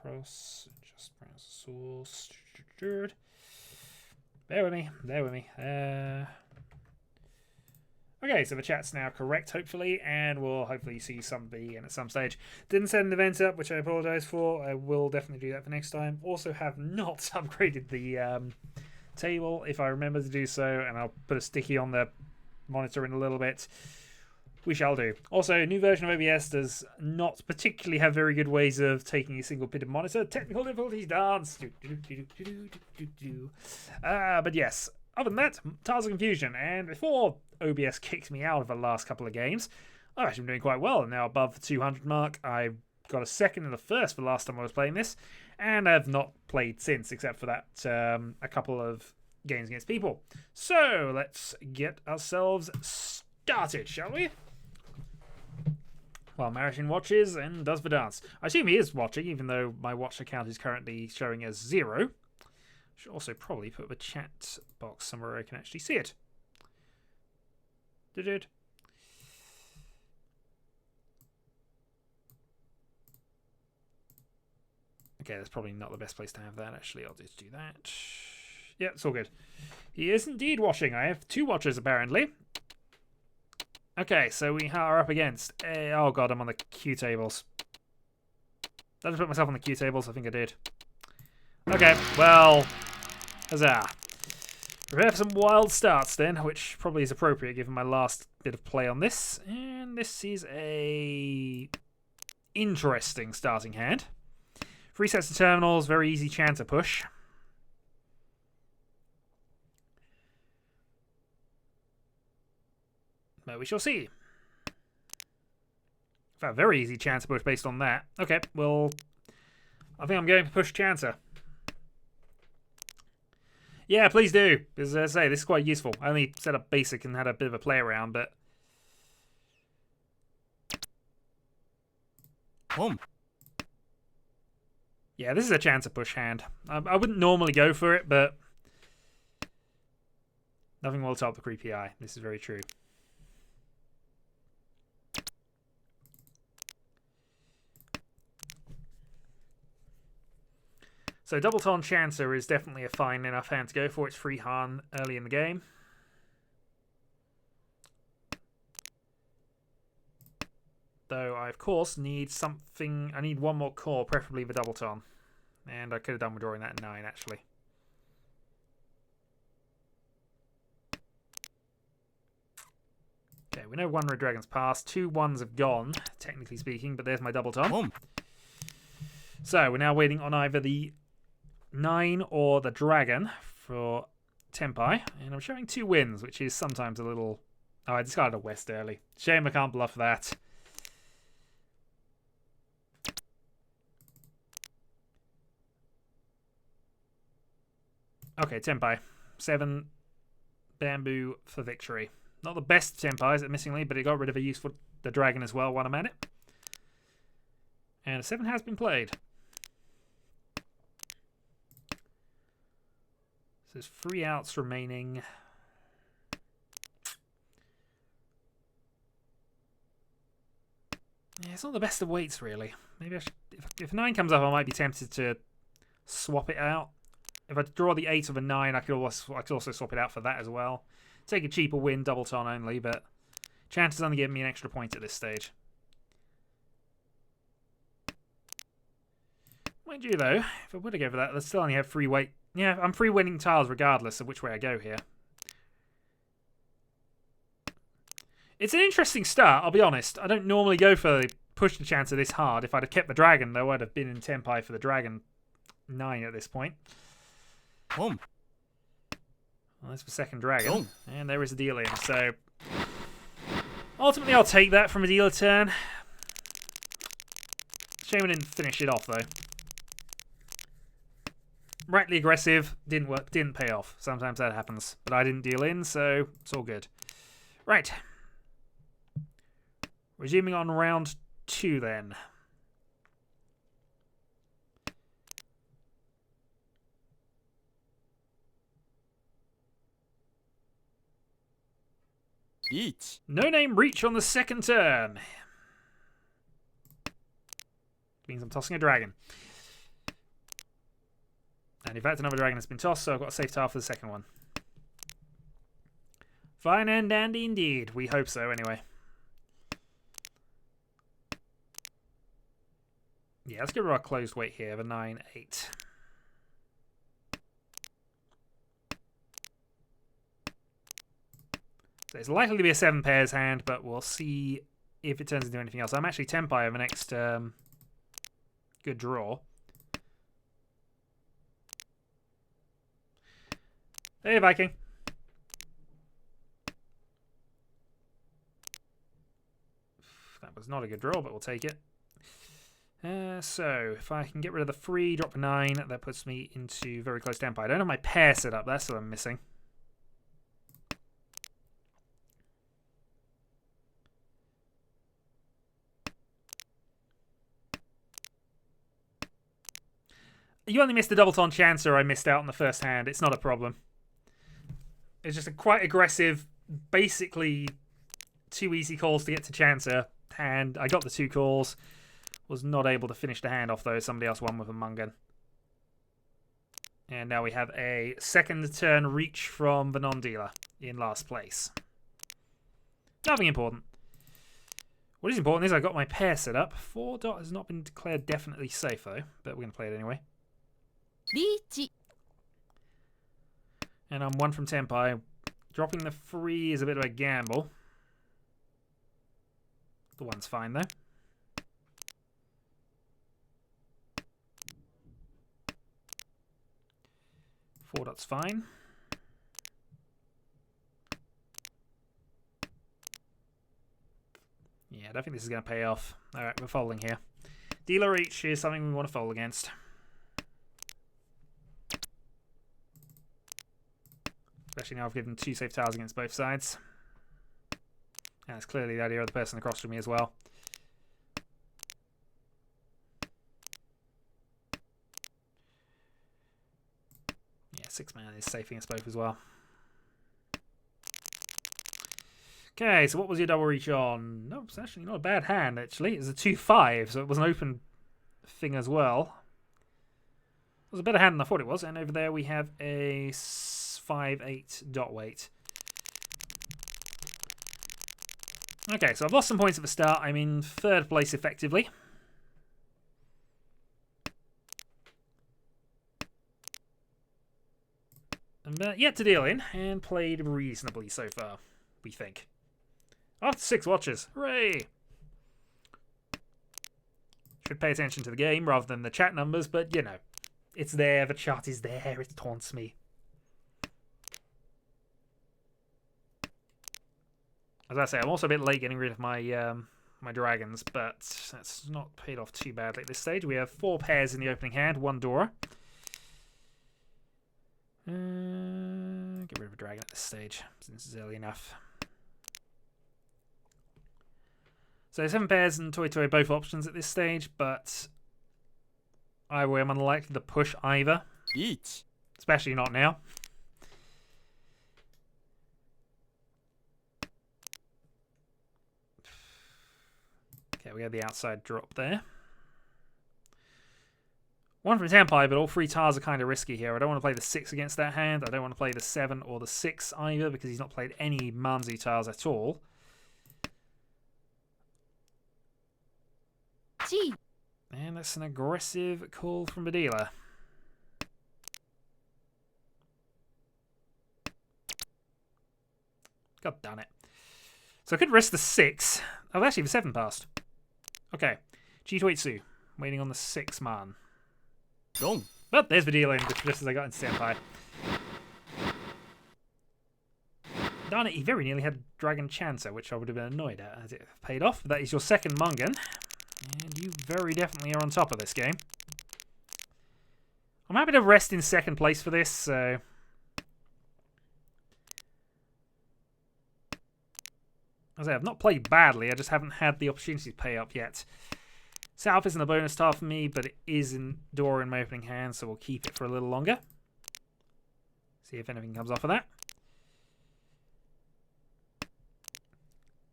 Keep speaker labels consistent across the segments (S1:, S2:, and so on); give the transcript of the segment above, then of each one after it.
S1: across. Just browse the source. Bear with me. Bear with me. Okay, so the chat's now correct, hopefully, and we'll hopefully see somebody in at some stage. Didn't set an event up, which I apologise for. I will definitely do that for next time. Also have not upgraded the table, if I remember to do so, and I'll put a sticky on the monitor in a little bit. We shall do. Also, new version of OBS does not particularly have very good ways of taking a single pitted monitor. Technical difficulties dance. But yes, other than that, Tiles of Confusion. And before OBS kicked me out of the last couple of games, I've actually been doing quite well. I'm now above the 200 mark. I got a second and a first for the last time I was playing this, and I've not played since, except for that a couple of games against people. So let's get ourselves started, shall we? While Marishin watches and does the dance. I assume he is watching, even though my watch account is currently showing as 0. Should also probably put the chat box somewhere I can actually see it. Did it? Okay, that's probably not the best place to have that, actually. I'll just do that. Yeah, it's all good. He is indeed watching. I have 2 watchers, apparently. Okay, so we are up against... oh, God, I'm on the Q tables. Did I just put myself on the Q tables? I think I did. Okay, well... Huzzah. Prepare for some wild starts, then, which probably is appropriate given my last bit of play on this. And this is a... interesting starting hand. 3 sets of terminals, very easy chanter push. But we shall see. In fact, very easy chanter push based on that. Okay, well, I think I'm going to push chanter. Yeah, please do. Because as I say, this is quite useful. I only set up basic and had a bit of a play around, but... Yeah, this is a chancer push hand. I wouldn't normally go for it, but... nothing will top the creepy eye. This is very true. So Double Ton Chancer is definitely a fine enough hand to go for. It's free Han early in the game. Though I, of course, need something... I need one more core, preferably the Double Ton. And I could have done with drawing that at 9, actually. Okay, we know 1 Red Dragon's passed. 2 1s have gone, technically speaking, but there's my Double Ton. So we're now waiting on either the 9 or the Dragon for Tempai. And I'm showing 2 wins, which is sometimes a little... Oh, I discarded a West early. Shame I can't bluff that. Okay, Tempai. 7 bamboo for victory. Not the best Tempais, admittingly, but it got rid of a useful the Dragon as well while I'm at it. And a 7 has been played. So there's 3 outs remaining. Yeah, it's not the best of weights, really. Maybe I should, if 9 comes up, I might be tempted to swap it out. If I draw the 8 of a 9, I could also swap it out for that as well. Take a cheaper win, Double Ton only, but chances only giving me an extra point at this stage. Mind you, though, if I were to go for that, I'd still only have 3 weight. Yeah, I'm free winning tiles regardless of which way I go here. It's an interesting start, I'll be honest. I don't normally go for push the chancer this hard. If I'd have kept the Dragon, though, I'd have been in Tempai for the Dragon 9 at this point. Well, that's the second Dragon. And there is a deal in. So, ultimately, I'll take that from a dealer turn. Shame I didn't finish it off, though. Rightly aggressive, didn't work, didn't pay off. Sometimes that happens. But I didn't deal in, so it's all good. Right. Resuming on round 2, then. No name Riichi on the second turn. Means I'm tossing a Dragon. And in fact, another dragon has been tossed, so I've got a safe tile for the second one. Fine and dandy indeed. We hope so, anyway. Yeah, let's get rid of our closed weight here, the 9-8. So it's likely to be a 7 pairs hand, but we'll see if it turns into anything else. I'm actually Tempai over the next good draw. Hey, Viking. That was not a good draw, but we'll take it. So, if I can get rid of the 3, drop a 9, that puts me into very close Tempai. I don't have my pair set up, that's what I'm missing. You only missed the double-ton chancer I missed out on the first hand. It's not a problem. It's just a quite aggressive, basically 2 easy calls to get to chancer hand. I got the 2 calls. Was not able to finish the hand off, though. Somebody else won with a Mungan. And now we have a second turn reach from the non-dealer in last place. Nothing important. What is important is I got my pair set up. 4 dot has not been declared definitely safe, though. But we're going to play it anyway.
S2: Riichi.
S1: And I'm 1 from Tempai. Dropping the 3 is a bit of a gamble. The 1's fine, though. 4 dot's fine. Yeah, I don't think this is going to pay off. Alright, we're folding here. Dealer reach is something we want to fold against. Especially now I've given 2 safe tiles against both sides. And it's clearly the idea of the person across from me as well. Yeah, 6 man is safe against both as well. Okay, so what was your double reach on? No, it's actually not a bad hand, actually. It was a 2-5, so it was an open thing as well. It was a better hand than I thought it was. And over there we have a 5-8 dot weight. Okay, so I've lost some points at the start. I'm in 3rd place effectively. And yet to deal in, and played reasonably so far, we think. After 6 watches. Hooray! Should pay attention to the game rather than the chat numbers, but you know, it's there, the chart is there, it taunts me. As I say, I'm also a bit late getting rid of my my dragons, but that's not paid off too badly at this stage. We have 4 pairs in the opening hand, 1 Dora. Get rid of a dragon at this stage, since it's early enough. So 7 pairs and Toy Toy both options at this stage, but I am unlikely to push either.
S2: Each.
S1: Especially not now. Okay, we have the outside drop there. 1 from Tempai, but all 3 tiles are kind of risky here. I don't want to play the 6 against that hand. I don't want to play the 7 or the 6 either, because he's not played any Manzu tiles at all.
S2: Gee.
S1: And that's an aggressive call from the dealer. God damn it. So I could risk the 6. Oh, actually, the 7 passed. Okay. G2 waiting on the 6 man.
S2: Gone.
S1: But there's the dealer, just as I got into Senpai. Darn it, he very nearly had Dragon Chancer, which I would have been annoyed at as it paid off. That is your second Mungan. And you very definitely are on top of this game. I'm happy to rest in 2nd place for this, so... As I say, I've not played badly, I just haven't had the opportunity to pay up yet. South isn't a bonus tile for me, but it is in Dora in my opening hand, so we'll keep it for a little longer. See if anything comes off of that.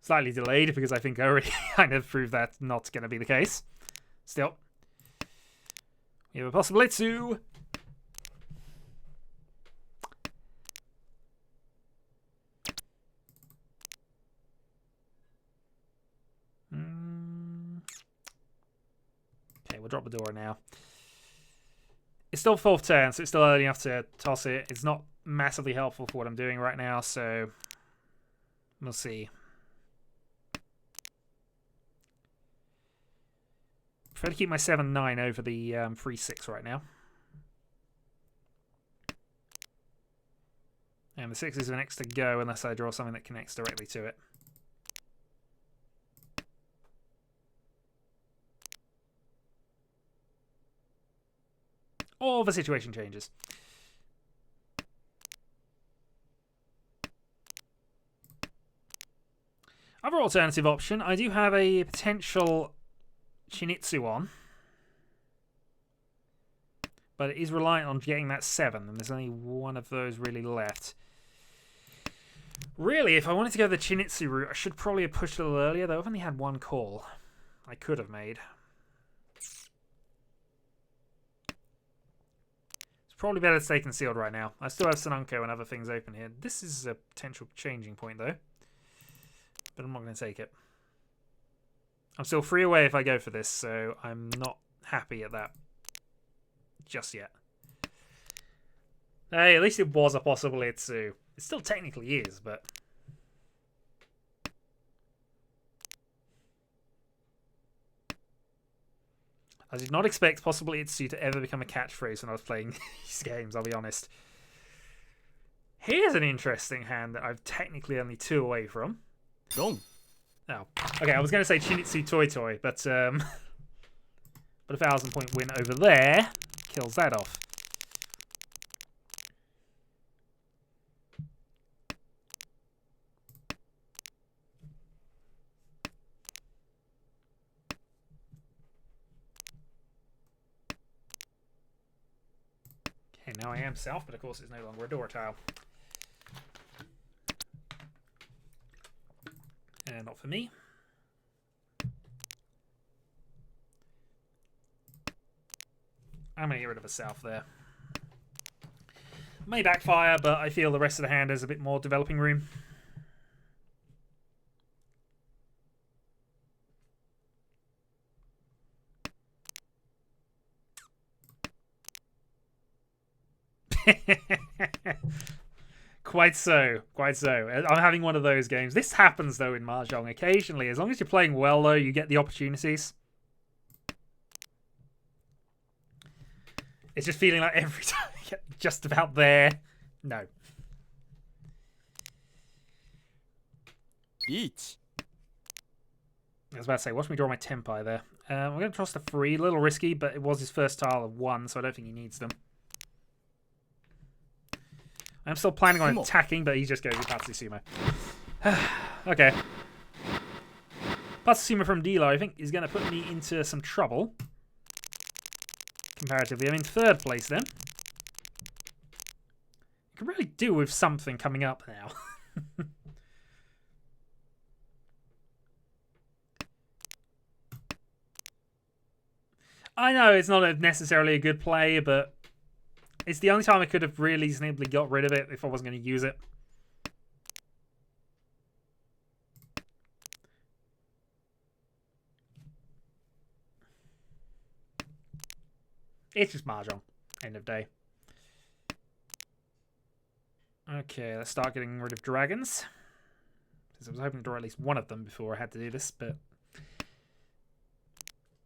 S1: Slightly delayed, because I think I already kind of proved that not going to be the case. Still. We have a possible Itsu. we'll drop the door now. It's still 4th turn, so it's still early enough to toss it. It's not massively helpful for what I'm doing right now, so we'll see. Prefer to keep my 7-9 over the 3-6 right now. And the 6 is the next to go unless I draw something that connects directly to it. Or the situation changes. Other alternative option, I do have a potential Chinitsu on. But it is reliant on getting that 7, and there's only one of those really left. Really, if I wanted to go the Chinitsu route, I should probably have pushed a little earlier, though I've only had one call I could have made. It's probably better to stay concealed right now. I still have Sanunko and other things open here. This is a potential changing point, though. But I'm not going to take it. I'm still 3 away if I go for this, so I'm not happy at that just yet. Hey, at least it was a possible Itsu. It still technically is, but... I did not expect possible Itsu to ever become a catchphrase when I was playing these games, I'll be honest. Here's an interesting hand that I'm technically only 2 away from.
S2: Dong.
S1: Oh, okay, I was going to say Chinitsu Toy Toy, but a 1,000-point win over there kills that off. Okay, now I am south, but of course it's no longer a door tile. And not for me. I'm going to get rid of a south there. May backfire, but I feel the rest of the hand has a bit more developing room. Quite so, quite so. I'm having one of those games. This happens, though, in Mahjong occasionally. As long as you're playing well, though, you get the opportunities. It's just feeling like every time you get just about there. No.
S2: Riichi.
S1: I was about to say, watch me draw my Tenpai there. I'm going to trust a 3. A little risky, but it was his first tile of 1, so I don't think he needs them. I'm still planning on attacking, but he just goes with Patsusumo. Okay. Patsusumo from Dealer, I think, is going to put me into some trouble. Comparatively. I'm in 3rd place then. I can really do with something coming up now. I know it's not necessarily a good play, but it's the only time I could have really simply got rid of it if I wasn't going to use it. It's just Mahjong. End of day. Okay, let's start getting rid of dragons. Since I was hoping to draw at least one of them before I had to do this, but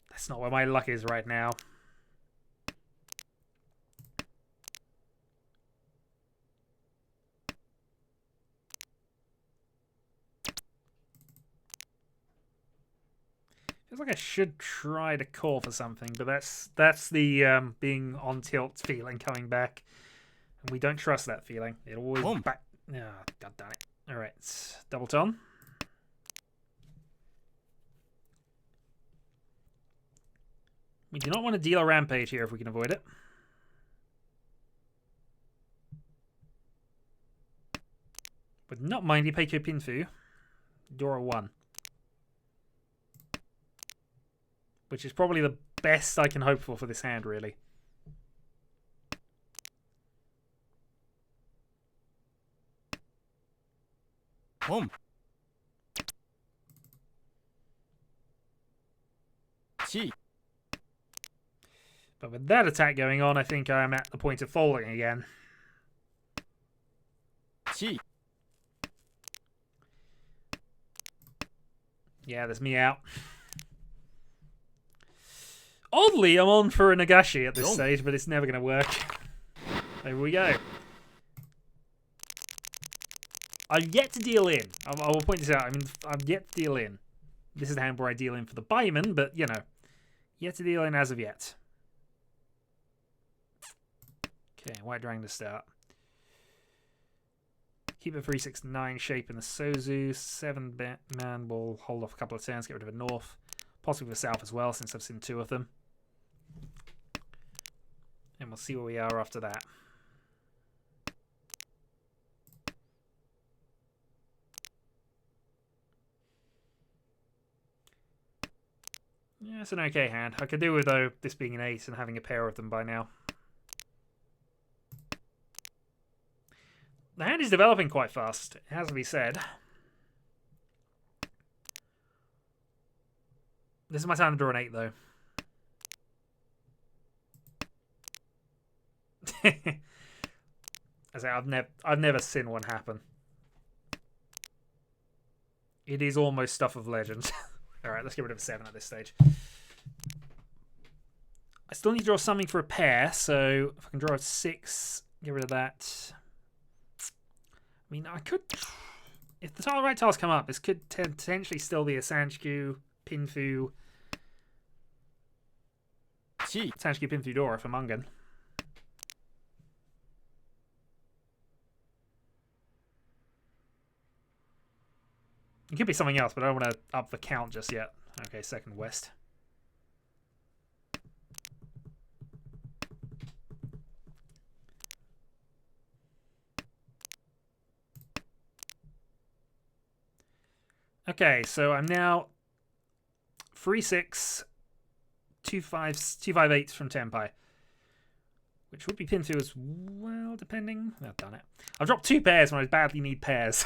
S1: that's not where my luck is right now. Feels like I should try to call for something, but that's the being on tilt feeling coming back. And we don't trust that feeling. It always back. Oh, God damn it. Alright, double ton. We do not want to deal a rampage here if we can avoid it. Would not mind you Peikyo Pinfu. Dora 1. Which is probably the best I can hope for this hand, really.
S2: Chi.
S1: But with that attack going on, I think I'm at the point of folding again.
S2: 7
S1: Yeah, there's me out. Oddly, I'm on for a Nagashi at this stage, but it's never going to work. There we go. I've yet to deal in. I will point this out. I mean, I've yet to deal in. This is the hand where I deal in for the Buyman, but, you know, yet to deal in as of yet. Okay, White Dragon to start. Keep a 3/6/9 shape in the Sozu. 7-man will hold off a couple of turns, get rid of a North. Possibly the South as well, since I've seen 2 of them. And we'll see where we are after that. Yeah, it's an okay hand. I could do with, though, this being an ace and having a pair of them by now. The hand is developing quite fast, it has to be said. This is my time to draw an 8, though. I say I've never seen one happen. It is almost stuff of legend. Alright, let's get rid of a 7 at this stage. I still need to draw something for a pair, so if I can draw a 6, get rid of that. I mean, I could... If the right tiles come up, this could potentially still be a Sanshku, Pinfu... Sanshku, Pinfu, Dora for Mungan. It could be something else, but I don't want to up the count just yet. Okay, second West. Okay, so I'm now 3/6, 2/5 from Tenpai. Which would be Pinfu as well, depending. I've done it. I've dropped 2 pairs when I badly need pairs.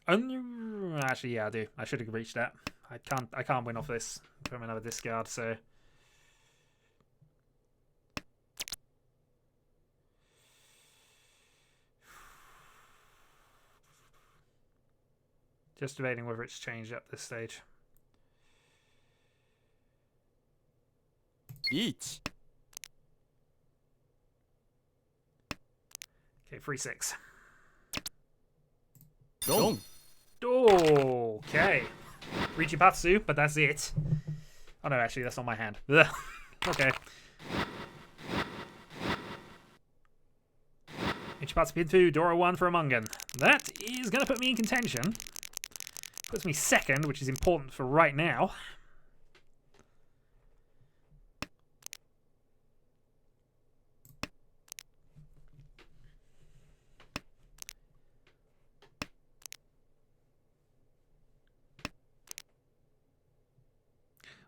S1: Actually, yeah, I do. I should have reached that. I can't win off this from another discard, so just debating whether it's changed at this stage.
S2: 1
S1: Okay, 3/6.
S2: 4
S1: Okay. Riichi Patsu, but that's it. Oh no, actually, that's not my hand. Okay. Riichi Patsu Pinfu, Dora 1 for a Mungan. That is going to put me in contention. Puts me second, which is important for right now.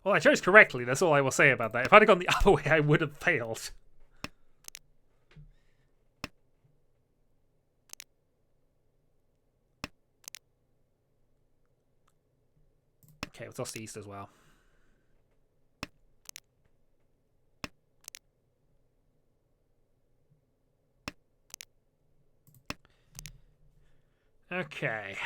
S1: Well, I chose correctly, that's all I will say about that. If I'd have gone the other way, I would have failed. Okay, we'll toss the East as well. Okay.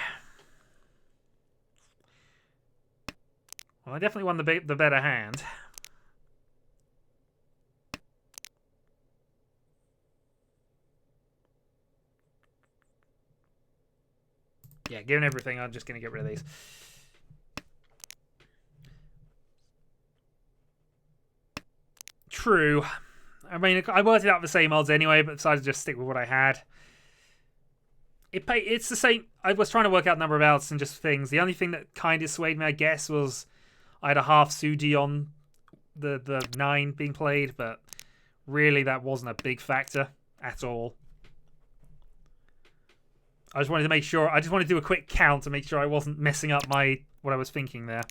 S1: Well, I definitely won the better hand. Yeah, given everything, I'm just going to get rid of these. True. I mean, I worked it out the same odds anyway, but decided to just stick with what I had. It's the same. I was trying to work out the number of outs and just things. The only thing that kind of swayed me, I guess, was I had a half Suji on the 9 being played, but really that wasn't a big factor at all. I just wanted to make sure. I just wanted to do a quick count to make sure I wasn't messing up what I was thinking there.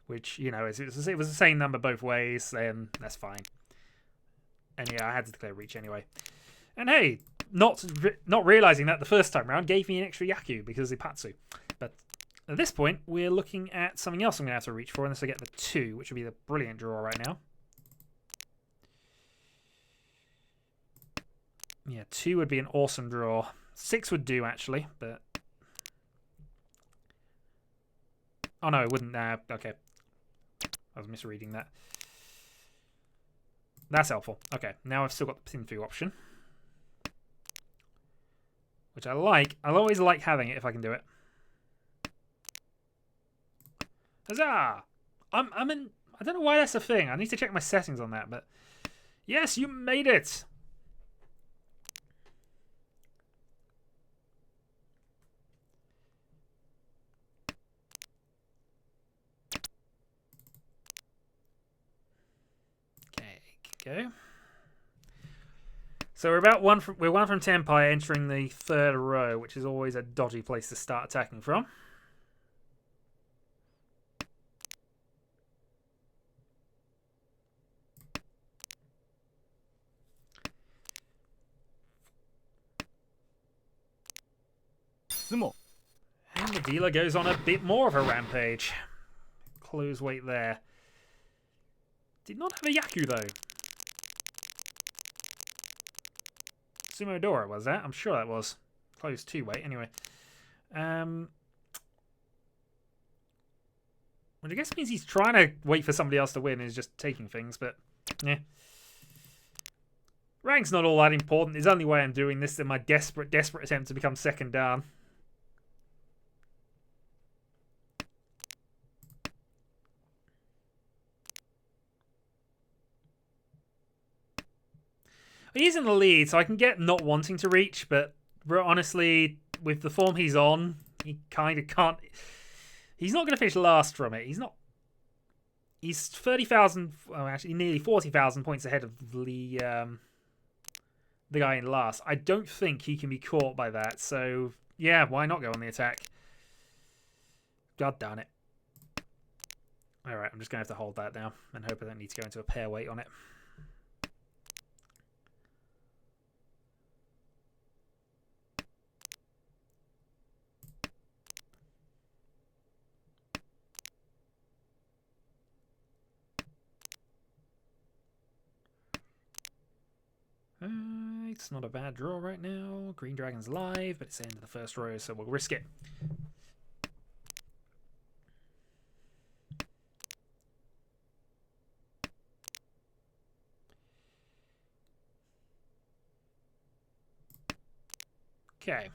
S1: Which, you know, it was the same number both ways, then that's fine. And yeah, I had to declare Reach anyway. And hey, not realizing that the first time round gave me an extra Yaku because of Patsu. But at this point, we're looking at something else I'm going to have to reach for unless I get the 2, which would be the brilliant draw right now. Yeah, 2 would be an awesome draw. 6 would do, actually, but... Oh, no, it wouldn't. Okay. I was misreading that. That's helpful. Okay, now I've still got the pin-through option. Which I like. I'll always like having it if I can do it. Huzzah! I'm in... I don't know why that's a thing. I need to check my settings on that, but... Yes, you made it! Go. So we're one from Tenpai entering the 3rd row, which is always a dodgy place to start attacking from.
S2: Sumo.
S1: And the dealer goes on a bit more of a rampage. Close weight there. Did not have a Yaku though. Sumo Dora was that? I'm sure that was. Close 2 weight, anyway. Which I guess means he's trying to wait for somebody else to win and is just taking things, but yeah. Rank's not all that important. It's the only way I'm doing this in my desperate attempt to become 2nd dan. He's in the lead, so I can get not wanting to reach, but honestly, with the form he's on, he kind of can't... He's not going to finish last from it. He's not... He's 30,000... Well, actually, nearly 40,000 points ahead of the guy in last. I don't think he can be caught by that, so... Yeah, why not go on the attack? God darn it. Alright, I'm just going to have to hold that now and hope I don't need to go into a pair weight on it. It's not a bad draw right now. Green Dragon's live, but it's the end of the 1st row, so we'll risk it. Okay.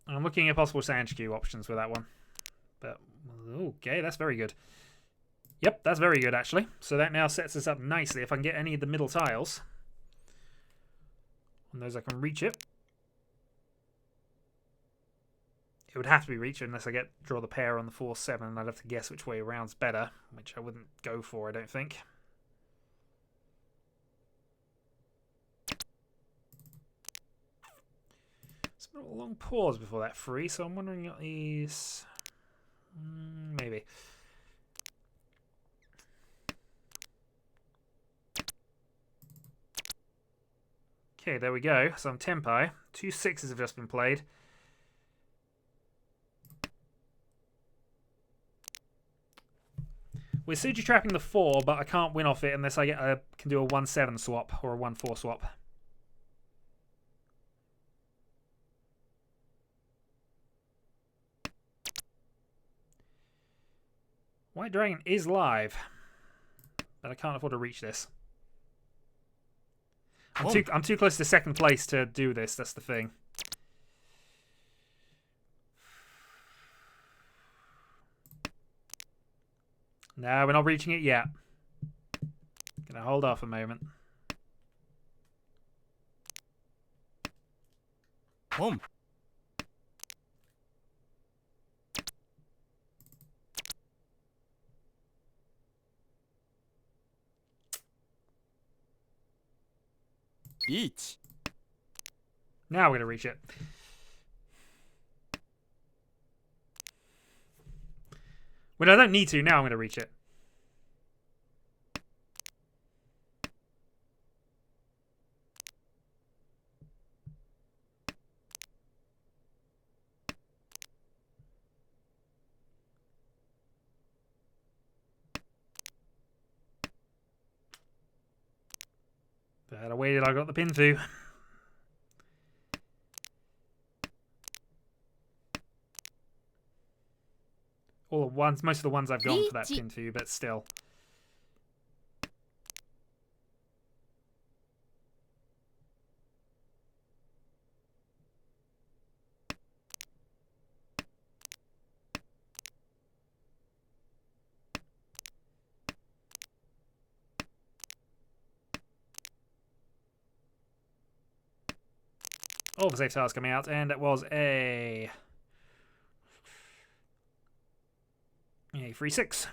S1: I'm looking at possible Sanchikyu options for that one. But, okay, that's very good. Yep, that's very good, actually. So that now sets us up nicely. If I can get any of the middle tiles, on those I can reach it. It would have to be reached unless I draw the pair on the 4-7, and I'd have to guess which way around's better, which I wouldn't go for, I don't think. It's been a long pause before that free, so I'm wondering what these... maybe. Okay, there we go. So I'm Tenpai. 2 6s have just been played. We're Suji trapping the 4, but I can't win off it unless I can do a 1-7 swap or a 1-4 swap. White Dragon is live, but I can't afford to reach this. I'm too close to 2nd place to do this. That's the thing. No, we're not reaching it yet. Gonna hold off a moment.
S2: Home. Riichi.
S1: Now we're going to reach it. When I don't need to, now I'm going to reach it. But I waited, I got the pin through. All the ones, most of the ones I've gone for that
S3: Riichi.
S1: pin through, but still. All the safe tiles coming out, and it was a 3-6.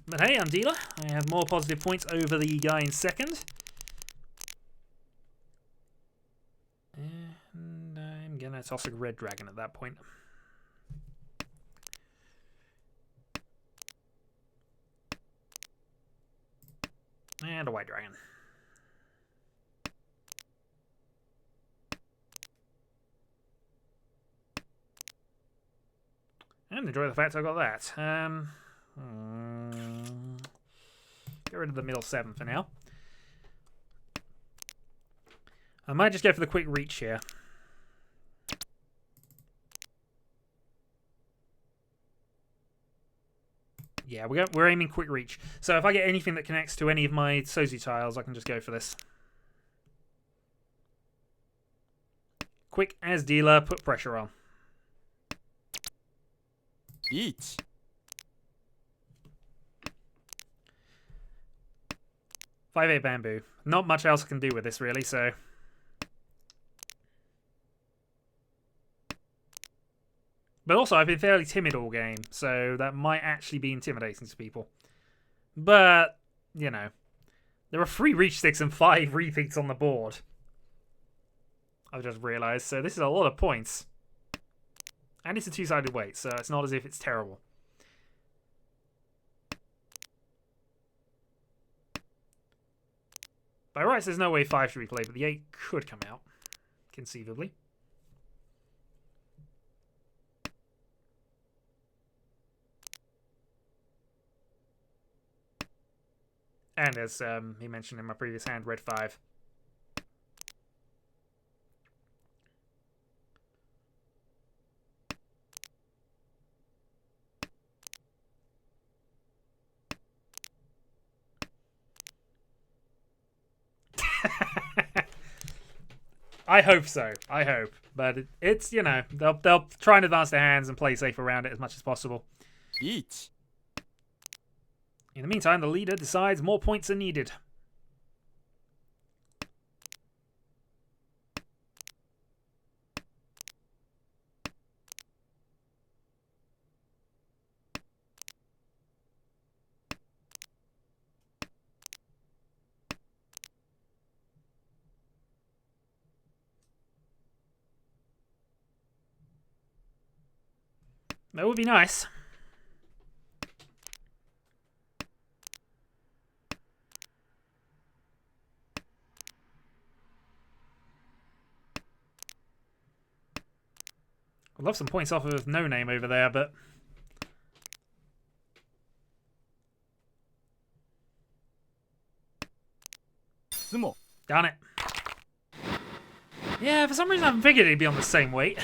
S1: But hey, I'm dealer. I have more positive points over the guy in second. And I'm going to toss a red dragon at that point. And a white dragon. And enjoy the fact I got that. Get rid of the middle 7 for now. I might just go for the quick reach here. Yeah, we're aiming quick reach. So if I get anything that connects to any of my Sozu tiles, I can just go for this. Quick as dealer, put pressure on.
S2: Riichi.
S1: 5-8 bamboo. Not much else I can do with this, really, so... But also, I've been fairly timid all game, so that might actually be intimidating to people. But, you know, there are 3 reach sticks and 5 repeats on the board. I've just realised, so this is a lot of points. And it's a 2-sided weight, so it's not as if it's terrible. By rights, there's no way 5 should be played, but the 8 could come out, conceivably. And as he mentioned in my previous hand, red 5. I hope so. I hope. But it's, you know, they'll try and advance their hands and play safe around it as much as possible.
S2: Riichi.
S1: In the meantime, the leader decides more points are needed. That would be nice. I'd love some points off of No Name over there, but...
S2: Sumo.
S1: Darn it. Yeah, for some reason I figured it'd be on the same weight.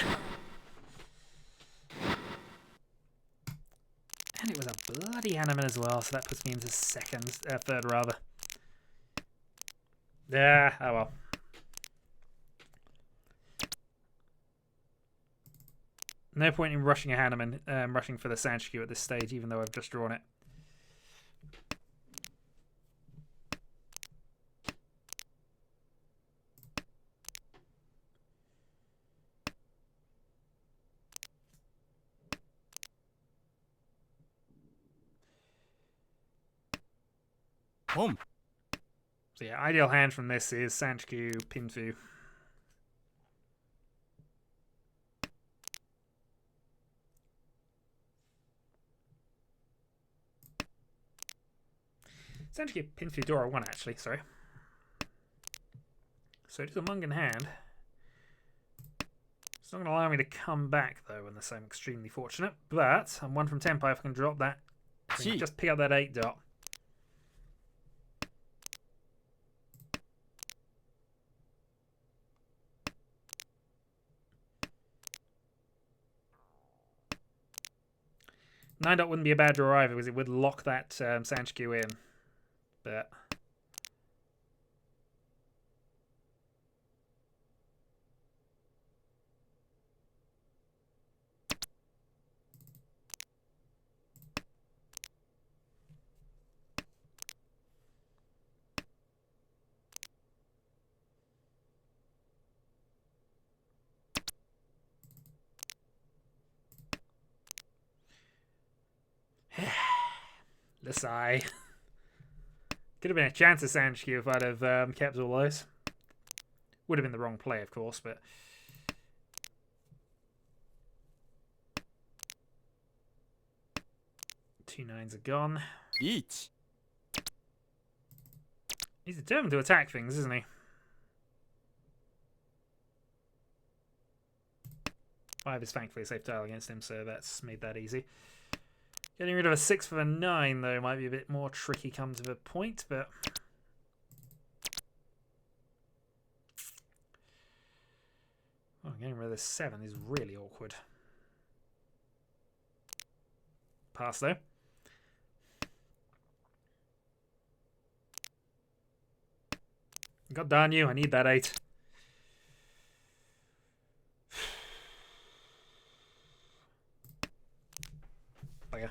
S1: And it was a bloody animal as well, so that puts me into third rather. Yeah, oh well. No point in rushing a Hanneman, rushing for the Sanshikyu at this stage, even though I've just drawn it.
S2: Home.
S1: So yeah, ideal hand from this is Sanshikyu, Pinfu. Sanshikyu, Pinfu, Dora 1 actually, sorry. So it is a Mungan hand. It's not going to allow me to come back though, unless I'm extremely fortunate. But I'm 1 from Tenpai if I can drop that. I can just pick up that 8 dot. 9 dot wouldn't be a bad draw either, because it would lock that Sand Skew in. But the sigh. Could have been a chance of Sand Skew if I'd have kept all those. Would have been the wrong play, of course, but... Two 9s are gone.
S2: Riichi.
S1: He's determined to attack things, isn't he? 5 is thankfully a safe tile against him, so that's made that easy. Getting rid of a 6 for a 9, though, might be a bit more tricky come to the point, but... Oh, getting rid of this 7 is really awkward. Pass, though. God darn you, I need that 8. Bugger.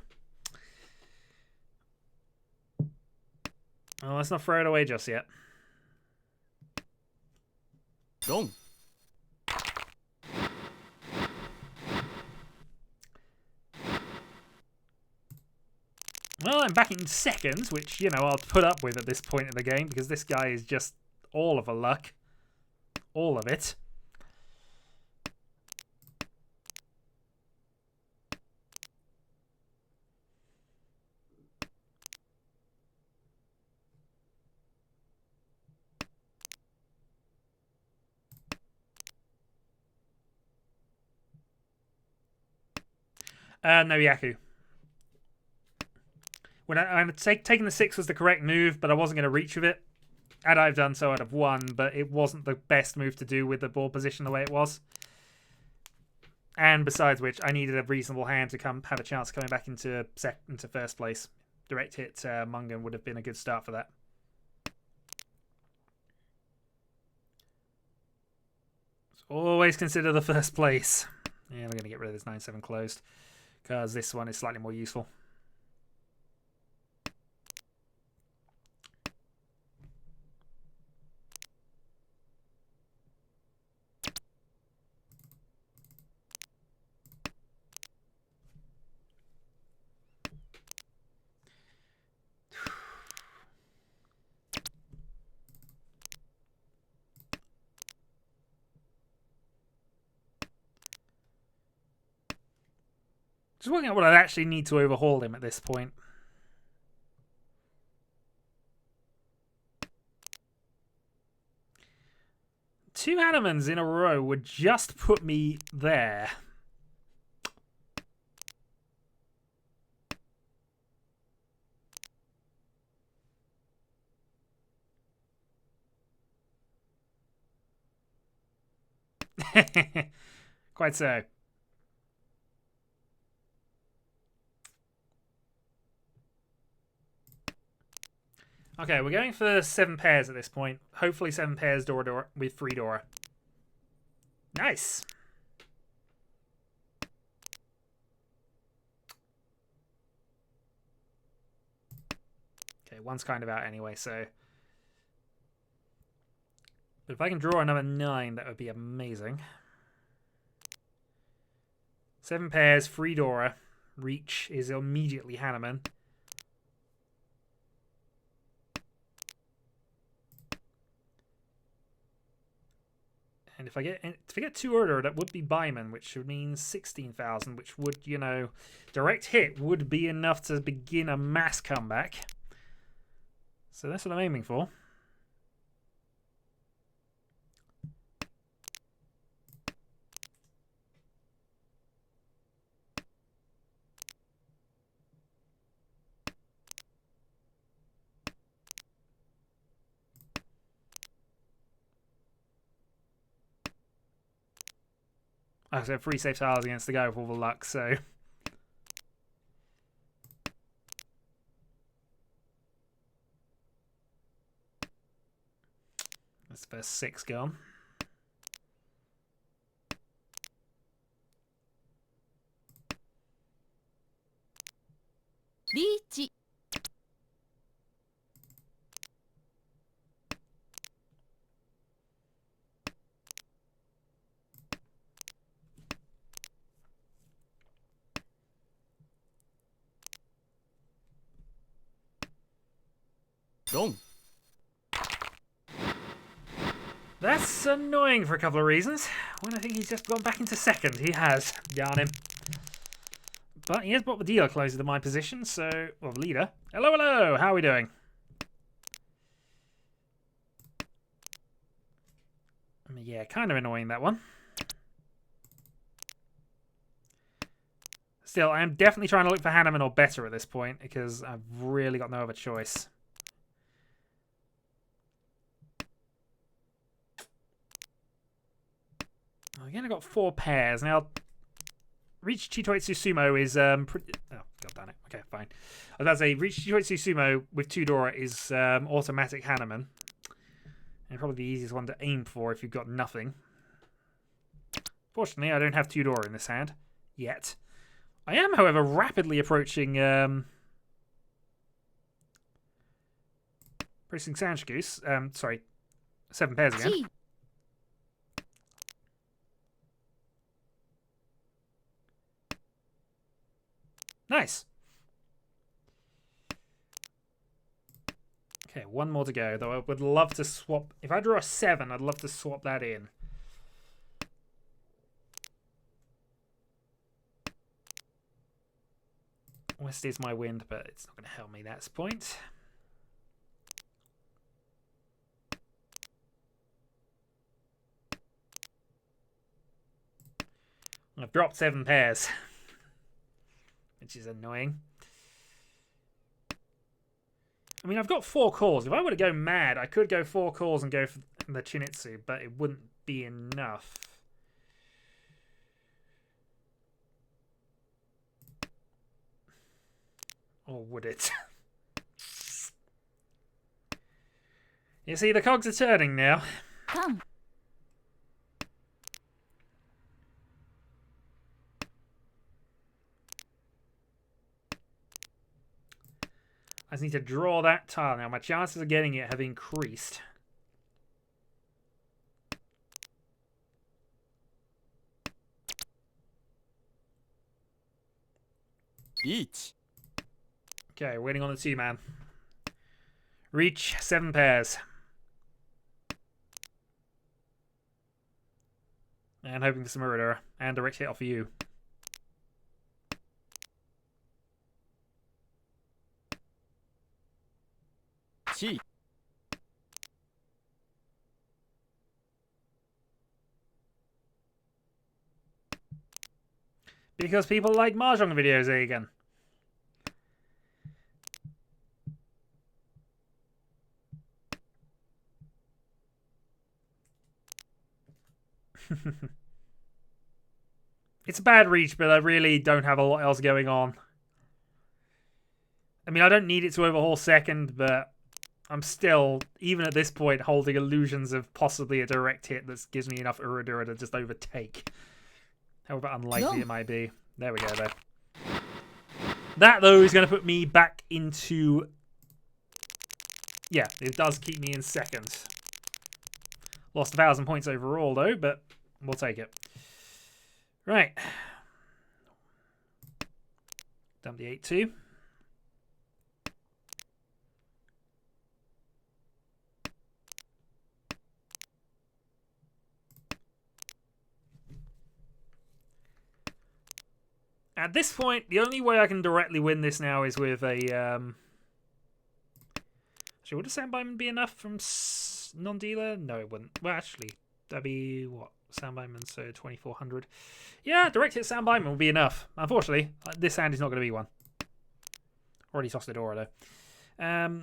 S1: Well, let's not throw it away just yet.
S2: Dong.
S1: Well, I'm back in seconds, which, you know, I'll put up with at this point in the game, because this guy is just all of a luck. All of it. No Yaku. When I'm taking the 6 was the correct move, but I wasn't going to reach with it. Had I done so, I'd have won, but it wasn't the best move to do with the ball position the way it was. And besides which, I needed a reasonable hand to have a chance of coming back into first place. Direct hit Mungan would have been a good start for that. So always consider the first place. Yeah, we're going to get rid of this 9-7 closed, because this one is slightly more useful. Just working out what I'd actually need to overhaul him at this point. Two Hannemans in a row would just put me there. Quite so. Okay, we're going for 7 pairs at this point. Hopefully 7 pairs Dora with 3 Dora. Nice. Okay, one's kind of out anyway, so... But if I can draw another 9, that would be amazing. 7 pairs, 3 Dora. Reach is immediately Hanneman. And if I get 2 order, that would be Byman, which would mean 16,000, which would, you know, direct hit would be enough to begin a mass comeback. So that's what I'm aiming for. I have 3 safe tiles against the guy with all the luck, so... That's the first 6 gone.
S3: Riichi.
S2: Dong.
S1: That's annoying for a couple of reasons. One, I think he's just gone back into second. He has. Darn him. But he has brought the dealer closer to my position, so... Well, the leader. Hello, hello! How are we doing? I mean, yeah, kind of annoying, that one. Still, I am definitely trying to look for Hanneman or better at this point, because I've really got no other choice. Again, I've got 4 pairs. Now, Riichi Sumo is... Oh, god damn it. Okay, fine. I was about to say, Riichi Sumo with 2 Dora is automatic Hanneman. And probably the easiest one to aim for if you've got nothing. Fortunately, I don't have 2 Dora in this hand. Yet. I am, however, rapidly approaching... Pressing Sanshgoose. Sorry. 7 pairs again.
S3: Chi.
S1: Nice. Okay, 1 more to go. Though I would love to swap... If I draw a 7, I'd love to swap that in. West is my wind, but it's not going to help me. That's the point. I've dropped 7 pairs. Which is annoying. I mean, I've got 4 calls. If I were to go mad, I could go 4 calls and go for the Chinitsu, but it wouldn't be enough. Or would it? You see, the cogs are turning now.
S3: Come.
S1: I just need to draw that tile. Now, my chances of getting it have increased.
S2: Riichi.
S1: Okay, waiting on the 2-man. Reach 7 pairs. And hoping for some Muradura. And direct hit off of you.
S2: Chi.
S1: Because people like Mahjong videos, Egan. It's a bad reach, but I really don't have a lot else going on. I mean, I don't need it to overhaul second, but I'm still, even at this point, holding illusions of possibly a direct hit that gives me enough Uradura to just overtake. However unlikely it might be. There we go, though. That, though, is going to put me back into... Yeah, it does keep me in second. Lost 1,000 points overall, though, but we'll take it. Right. Dump the 8-2. At this point, the only way I can directly win this now is with a... Actually, would a Soundbite be enough from non-dealer? No, it wouldn't. Well, actually, that'd be, what? Soundbite, so 2,400. Yeah, direct hit Soundbite will be enough. Unfortunately, this hand is not going to be one. Already tossed the Dora, though.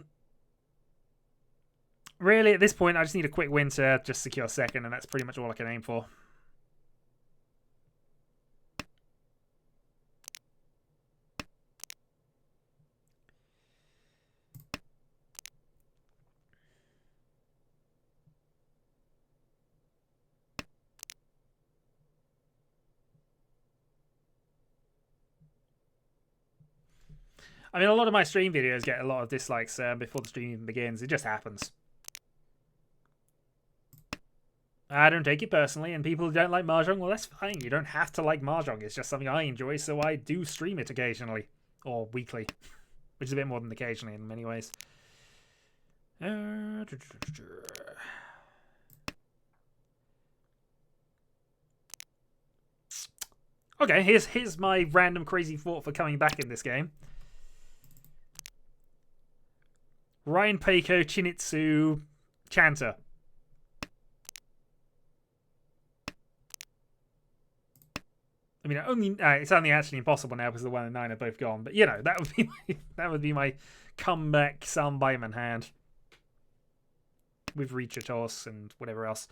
S1: Really, at this point, I just need a quick win to just secure second, and that's pretty much all I can aim for. I mean, a lot of my stream videos get a lot of dislikes before the stream even begins. It just happens. I don't take it personally, and people who don't like Mahjong, well, that's fine. You don't have to like Mahjong. It's just something I enjoy, so I do stream it occasionally. Or weekly. Which is a bit more than occasionally in many ways. Okay, here's my random crazy thought for coming back in this game. Ryan Peiko, Chinitsu, Chanter. I mean, it's only actually impossible now because the 1 and 9 are both gone. But you know, that would be my comeback Sambayman hand with Riichi and whatever else.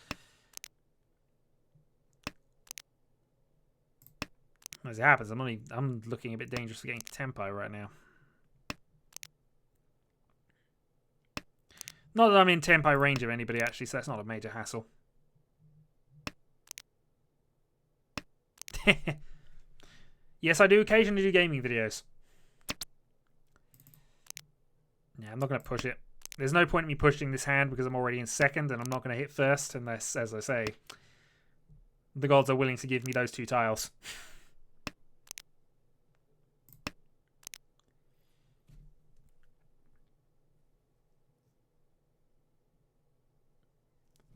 S1: As it happens, I'm looking a bit dangerous for getting Tempo right now. Not that I'm in Tempo range of anybody actually, so that's not a major hassle. Yes, I do occasionally do gaming videos. Yeah, I'm not going to push it. There's no point in me pushing this hand because I'm already in second and I'm not going to hit first unless, as I say, the gods are willing to give me those 2 tiles.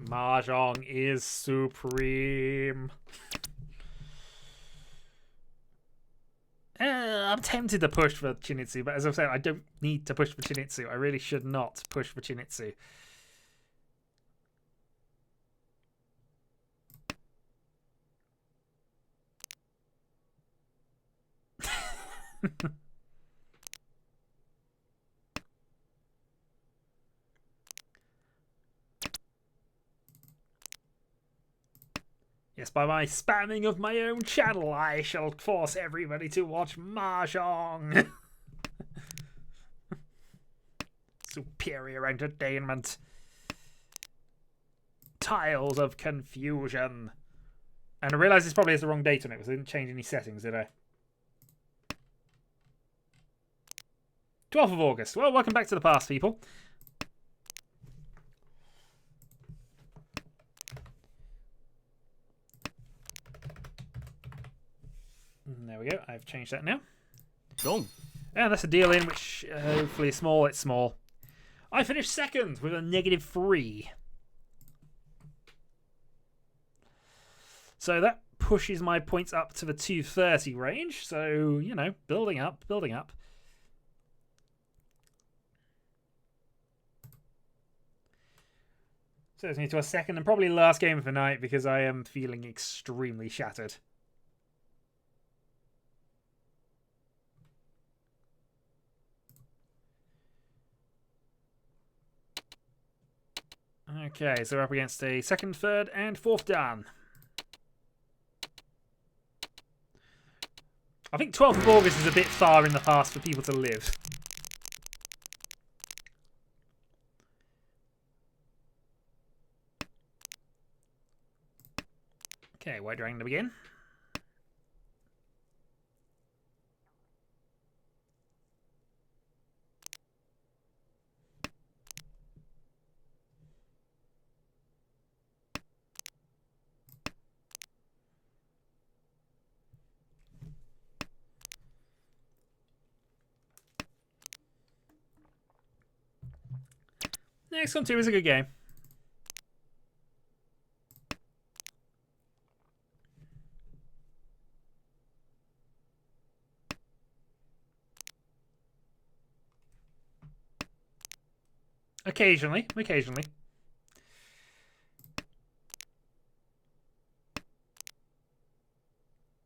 S1: Mahjong is supreme. I'm tempted to push for Chinitsu, but as I've said, I don't need to push for Chinitsu. I really should not push for Chinitsu. Yes, by my spamming of my own channel, I shall force everybody to watch Mahjong. Superior entertainment. Tiles of confusion. And I realise this probably has the wrong date on it, because I didn't change any settings, did I? 12th of August. Well, welcome back to the past, people. There we go. I've changed that now.
S2: Dong.
S1: And that's a deal in, which hopefully is small. It's small. I finished second with a -3. So that pushes my points up to the 230 range. So, you know, building up, building up. So it's me to a second and probably last game of the night because I am feeling extremely shattered. Okay, so we're up against a second, third, and fourth dan. I think 12th of August is a bit far in the past for people to live. Okay, White Dragon to begin. Next one, too, is a good game. Occasionally.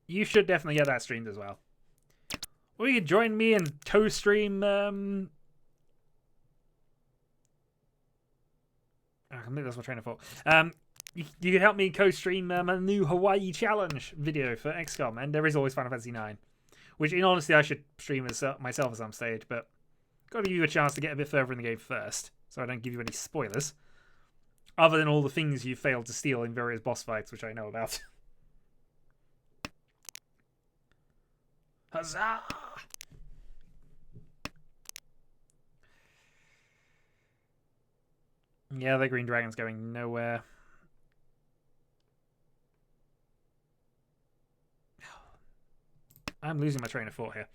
S1: You should definitely get that streamed as well. Or you can join me and co-stream... I think that's my train of thought. You can help me co-stream a new Hawaii Challenge video for XCOM, and there is always Final Fantasy 9, which, in honesty, I should stream myself at some stage, but got to give you a chance to get a bit further in the game first, so I don't give you any spoilers, other than all the things you failed to steal in various boss fights, which I know about. Huzzah! Yeah, the green dragon's going nowhere. I'm losing my train of thought here.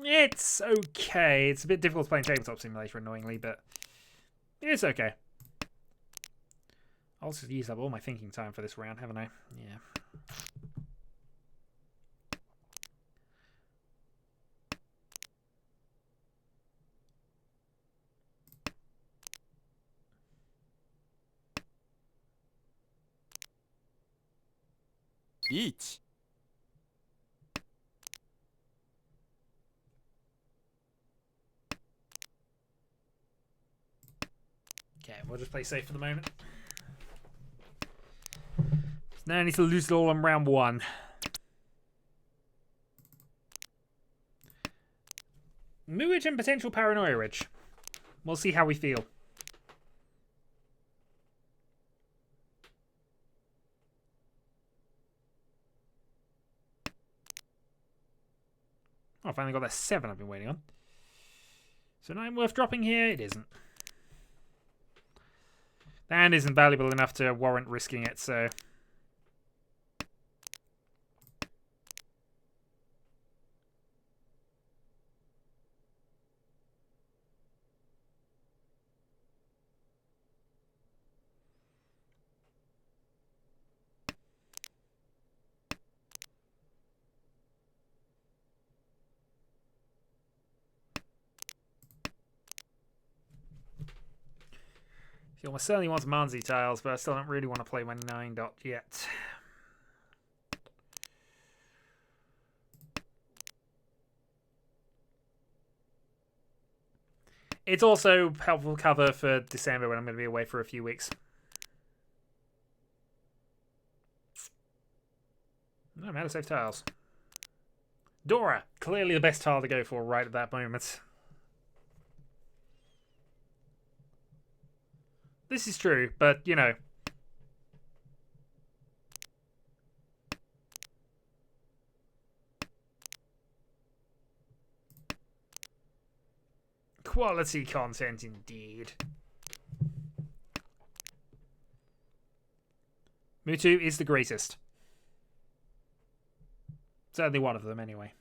S1: It's okay. It's a bit difficult playing Tabletop Simulator, annoyingly, but it's okay. I'll just use up all my thinking time for this round, haven't I? Yeah.
S2: Riichi.
S1: Okay, we'll just play safe for the moment. So now I need to lose it all on round 1. Mooage and potential Paranoia Ridge. We'll see how we feel. Oh, I finally got that 7 I've been waiting on. So 9 worth dropping here? It isn't. The hand isn't valuable enough to warrant risking it, so... I almost certainly wants Manzi tiles, but I still don't really want to play my 9 dot yet. It's also helpful cover for December when I'm going to be away for a few weeks. No, I'm out of safe tiles. Dora, clearly the best tile to go for right at that moment. This is true, but, you know. Quality content indeed. Mutu is the greatest. Certainly one of them, anyway.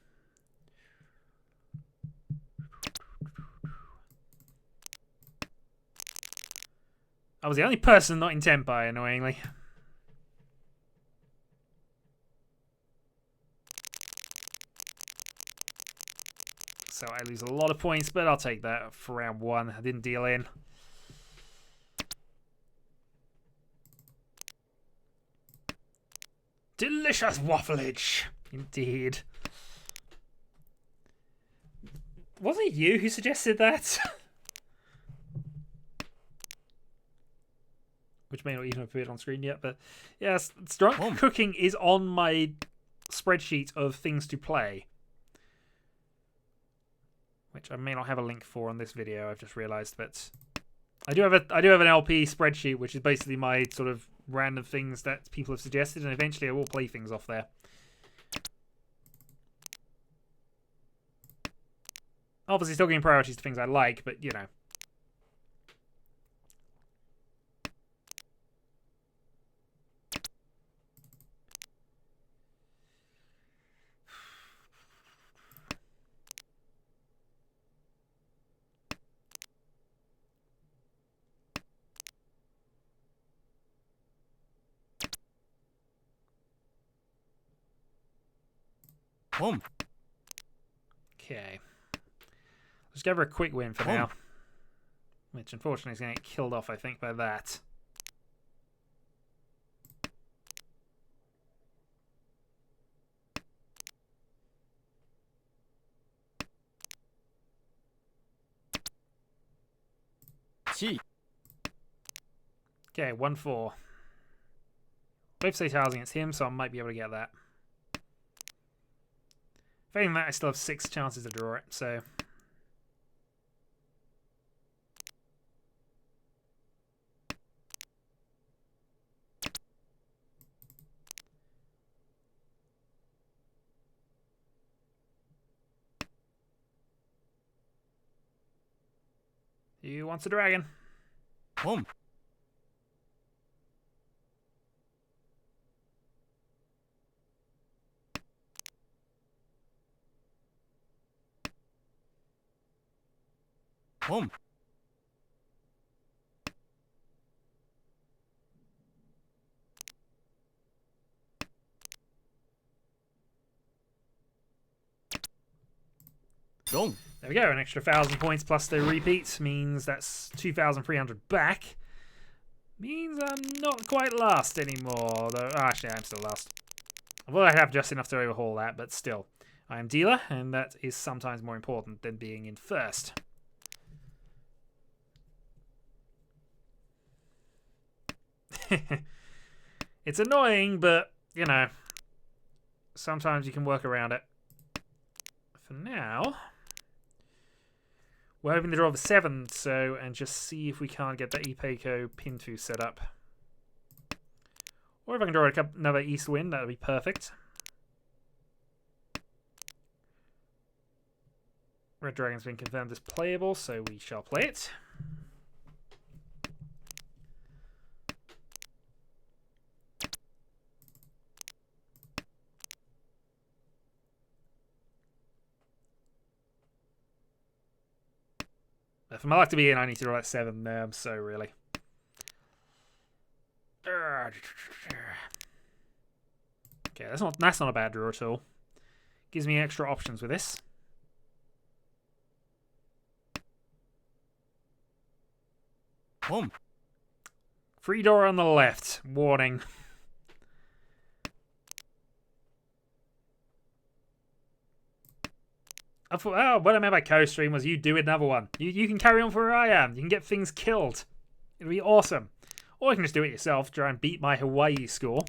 S1: I was the only person not in Tempai, annoyingly. So I lose a lot of points, but I'll take that for round 1. I didn't deal in. Delicious waffleage. Indeed. Was it you who suggested that? Which may not even have appeared on screen yet, but yes, Drunk Cooking is on my spreadsheet of things to play. Which I may not have a link for on this video, I've just realised, but I do have an LP spreadsheet, which is basically my sort of random things that people have suggested, and eventually I will play things off there. Obviously still giving priorities to things I like, but you know.
S2: Boom.
S1: Okay. Let's give her a quick win for now. Which unfortunately is going to get killed off, I think, by that.
S2: Chi.
S1: Okay, 1-4. Both say tiles against him, so I might be able to get that. Failing that, I still have 6 chances to draw it, so... Who wants a dragon?
S2: ポン ポン ドン
S1: There we go. An extra 1,000 points plus the repeat means that's 2,300 back. Means I'm not quite last anymore. Though, actually, I'm still last. Well, I have just enough to overhaul that, but still. I am dealer, and that is sometimes more important than being in first. It's annoying, but, you know, sometimes you can work around it. For now, we're hoping to draw the 7, so, and just see if we can't get the Ipeco Pinfu set up. Or if I can draw another East Wind, that would be perfect. Red Dragon's been confirmed as playable, so we shall play it. For my luck to be in, I need to roll that 7 there. I'm so really. Okay, that's not a bad draw at all. Gives me extra options with this.
S2: Boom.
S1: Free door on the left. Warning. I thought, oh, what I meant by co-stream was you do another one. You can carry on for where I am. You can get things killed. It'll be awesome. Or you can just do it yourself. Try and beat my Hawaii score.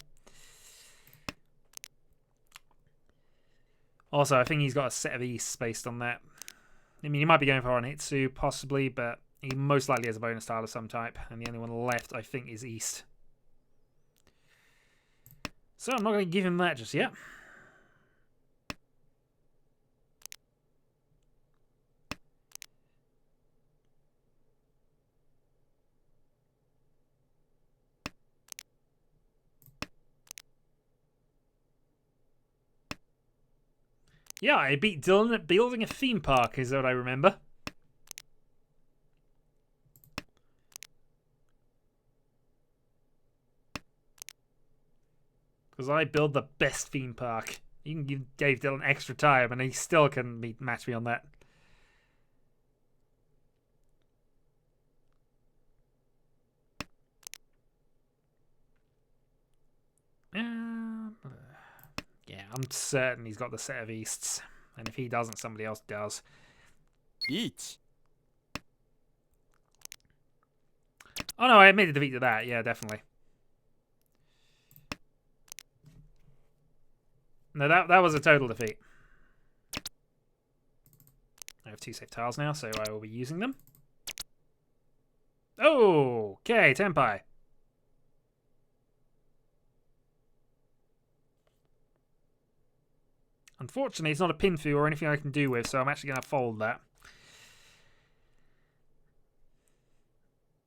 S1: Also, I think he's got a set of Easts based on that. I mean, he might be going for Onitsu, possibly, but he most likely has a bonus tile of some type. And the only one left, I think, is East. So I'm not going to give him that just yet. Yeah, I beat Dylan at building a theme park, is what I remember. Because I build the best theme park. You can give Dave Dylan extra time, and he still can match me on that. Yeah, I'm certain he's got the set of Easts. And if he doesn't, somebody else does.
S2: Each.
S1: Oh no, I admitted defeat to that. Yeah, definitely. No, that was a total defeat. I have 2 safe tiles now, so I will be using them. Oh, okay, Tenpai. Unfortunately, it's not a Pinfu or anything I can do with, so I'm actually going to fold that.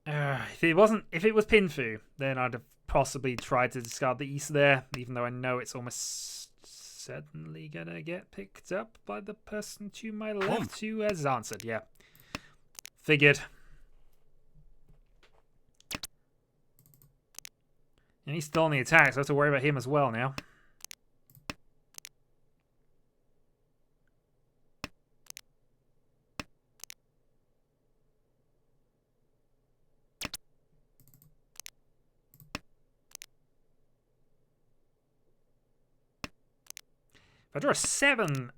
S1: If it was Pinfu, then I'd have possibly tried to discard the East there, even though I know it's almost certainly going to get picked up by the person to my left who has answered. Yeah. Figured. And he's still on the attack, so I have to worry about him as well now. I draw a 7,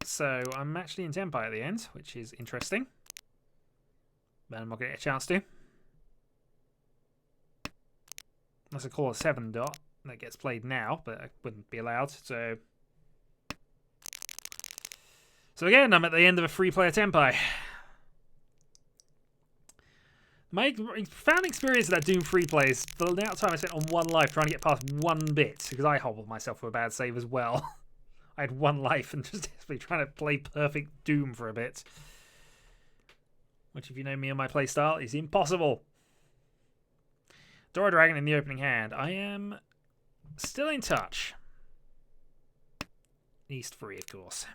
S1: so I'm actually in Tenpai at the end, which is interesting. But I'm not going to get a chance to. Unless I call a 7 dot that gets played now, but I wouldn't be allowed, so... So again, I'm at the end of a 3-player Tenpai. My profound experience of that Doom free play is the amount of time I spent on 1 life trying to get past 1 bit, because I hobbled myself for a bad save as well. I had 1 life and just desperately trying to play perfect Doom for a bit. which, if you know me and my playstyle, is impossible. Dora Dragon in the opening hand. I am still in touch. East 3, of course.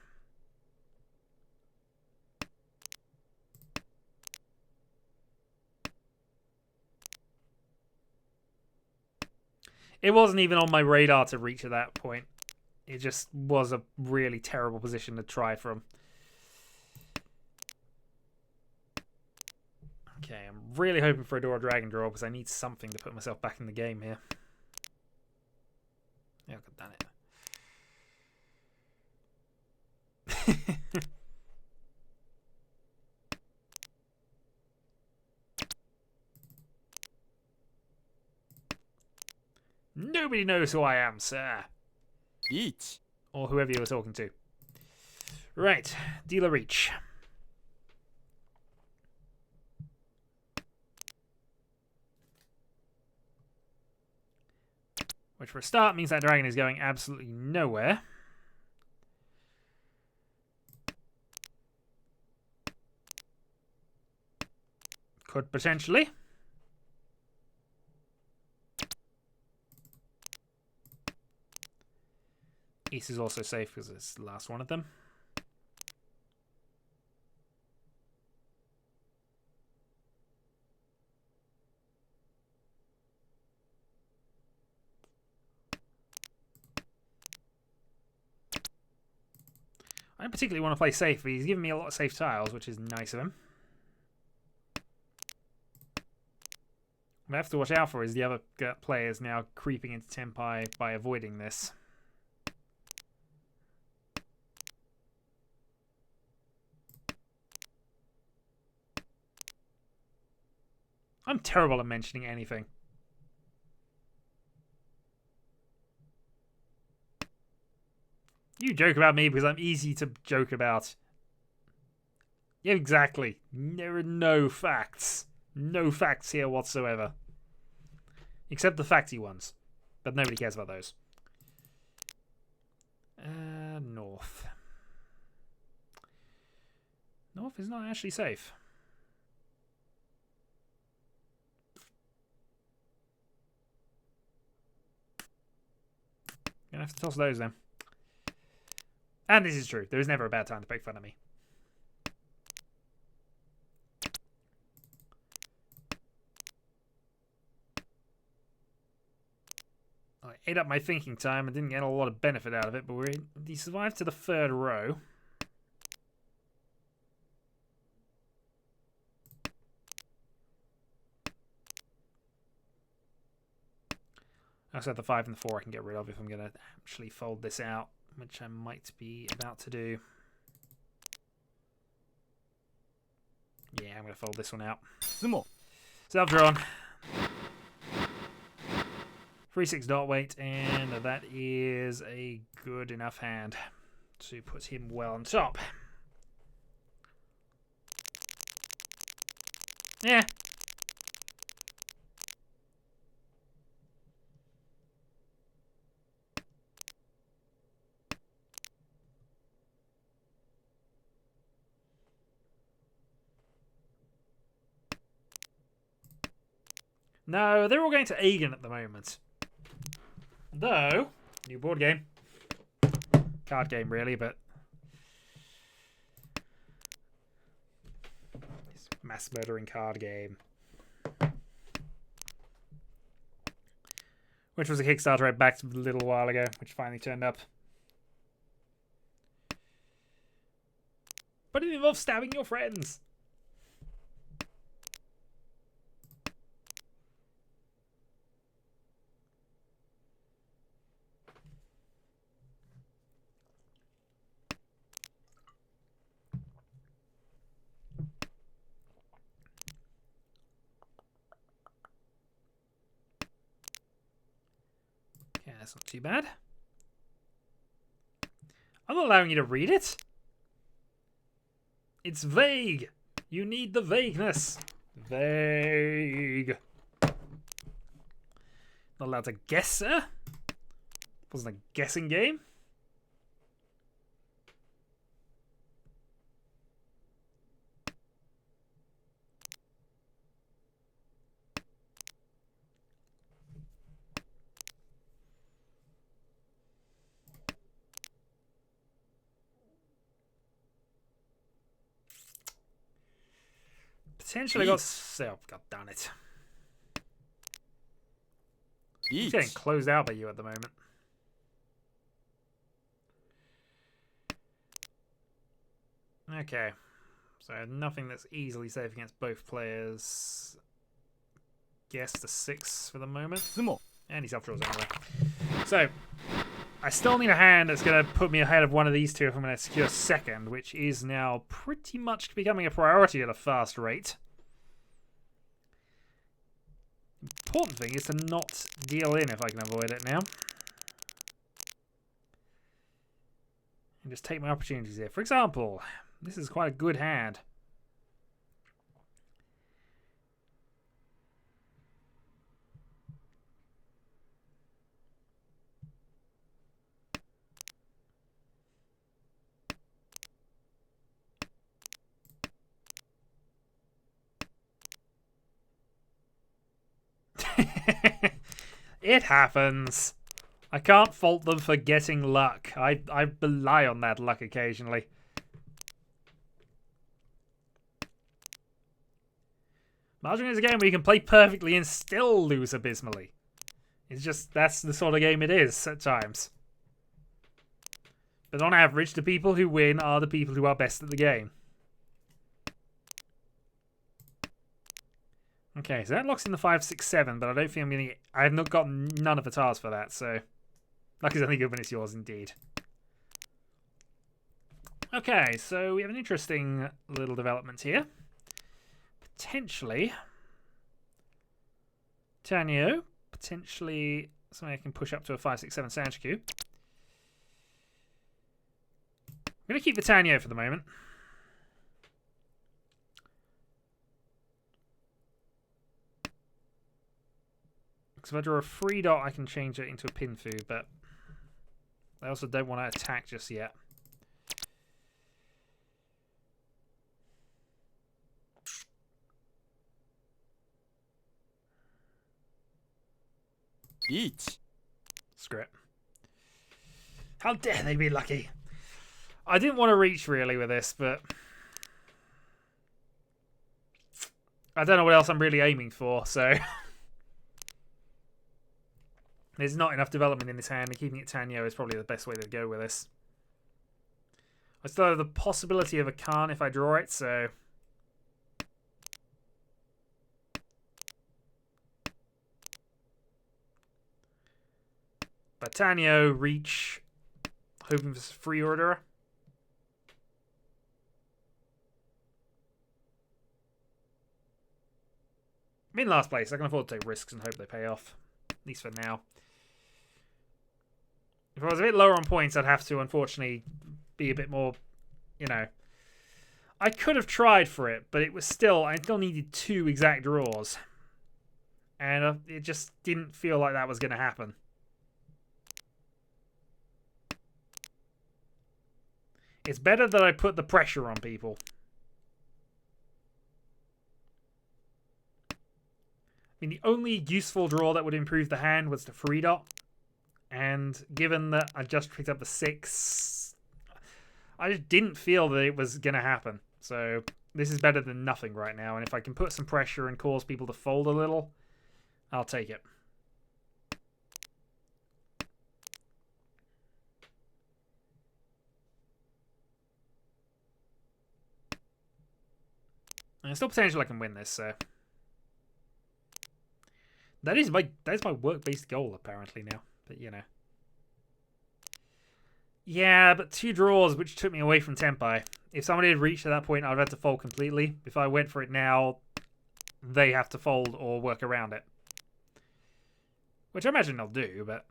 S1: It wasn't even on my radar to reach at that point. It just was a really terrible position to try from. Okay, I'm really hoping for a Dora Dragon draw because I need something to put myself back in the game here. Yeah, I've done it. Nobody knows who I am, sir.
S2: Riichi.
S1: Or whoever you were talking to. Right, dealer reach. Which for a start means that dragon is going absolutely nowhere. Could potentially. East is also safe because it's the last one of them. I don't particularly want to play safe, but he's giving me a lot of safe tiles, which is nice of him. What I have to watch out for is the other players now creeping into Tenpai by avoiding this. I'm terrible at mentioning anything. You joke about me because I'm easy to joke about. Yeah, exactly. There are no facts. No facts here whatsoever. Except the facty ones. But nobody cares about those. North. North is not actually safe. Gonna have to toss those then. And this is true. There is never a bad time to poke fun at me. I ate up my thinking time. I didn't get a lot of benefit out of it, but we survived to the third row. I also have the 5 and the 4 I can get rid of if I'm going to actually fold this out, which I might be about to do. Yeah, I'm going to fold this one out. Self-drawn. 3/6 dot weight, and that is a good enough hand to put him well on top. Yeah. No, they're all going to Aegon at the moment. Though, new board game. Card game, really, but it's a mass murdering card game. Which was a Kickstarter I backed a little while ago, which finally turned up. But it involves stabbing your friends. That's not too bad. I'm not allowing you to read it. It's vague. You need the vagueness. Vague. Not allowed to guess, sir? Wasn't a guessing game. potentially got... Oh, god damn it. He's getting
S2: Each.
S1: closed out by you at the moment. Okay. So nothing that's easily safe against both players. Guess the 6 for the moment.
S2: つも
S1: And he's self-draws anyway. So, I still need a hand that's going to put me ahead of one of these two if I'm going to secure second, which is now pretty much becoming a priority at a fast rate. Important thing is to not deal in if I can avoid it now. And just take my opportunities here. For example, this is quite a good hand. It happens. I can't fault them for getting luck. I rely on that luck occasionally. Mahjong is a game where you can play perfectly and still lose abysmally. It's just, that's the sort of game it is at times. But on average, the people who win are the people who are best at the game. Okay, so that locks in the 5, 6, 7, but I don't think I'm going to... I have not got none of the tars for that, so... Luck is only good when it's yours, indeed. Okay, so we have an interesting little development here. Potentially... Tanyo. Potentially something I can push up to a 5, 6, 7 Sanchiku. I'm going to keep the Tanyo for the moment. Because if I draw a 3 dot, I can change it into a pin food, but I also don't want to attack just yet.
S2: Each.
S1: Screw it. How dare they be lucky? I didn't want to reach really with this, but I don't know what else I'm really aiming for, so there's not enough development in this hand, and keeping it Tanyo is probably the best way to go with this. I still have the possibility of a Khan if I draw it, so but Tanyo, reach, hoping for free order. I'm in last place. I can afford to take risks and hope they pay off, at least for now. If I was a bit lower on points, I'd have to, unfortunately, be a bit more, you know. I could have tried for it, but it was still, I still needed 2 exact draws. And it just didn't feel like that was going to happen. It's better that I put the pressure on people. I mean, the only useful draw that would improve the hand was the 3 dot. And given that I just picked up the 6, I just didn't feel that it was going to happen. So this is better than nothing right now. And if I can put some pressure and cause people to fold a little, I'll take it. And there's still potential I can win this, so that is my work-based goal apparently now. But you know. Yeah, but 2 draws, which took me away from Tenpai. If somebody had reached at that point, I'd have had to fold completely. If I went for it now, they have to fold or work around it. Which I imagine they'll do, but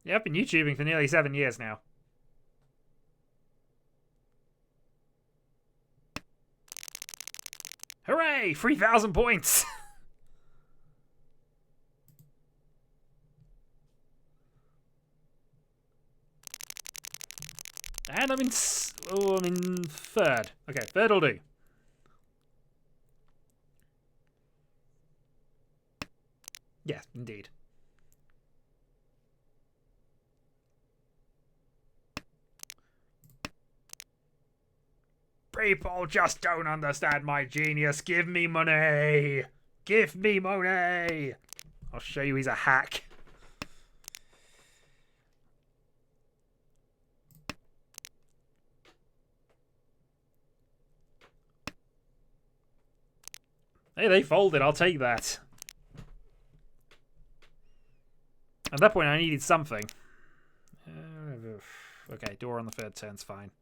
S1: yeah, I've been YouTubing for nearly 7 years now. Hooray! 3,000 points! And I'm in 3rd. Okay, 3rd will do. Yes, indeed. People just don't understand my genius. Give me money. Give me money. I'll show you he's a hack. Hey, they folded. I'll take that. At that point, I needed something. Okay, door on the third turn's fine.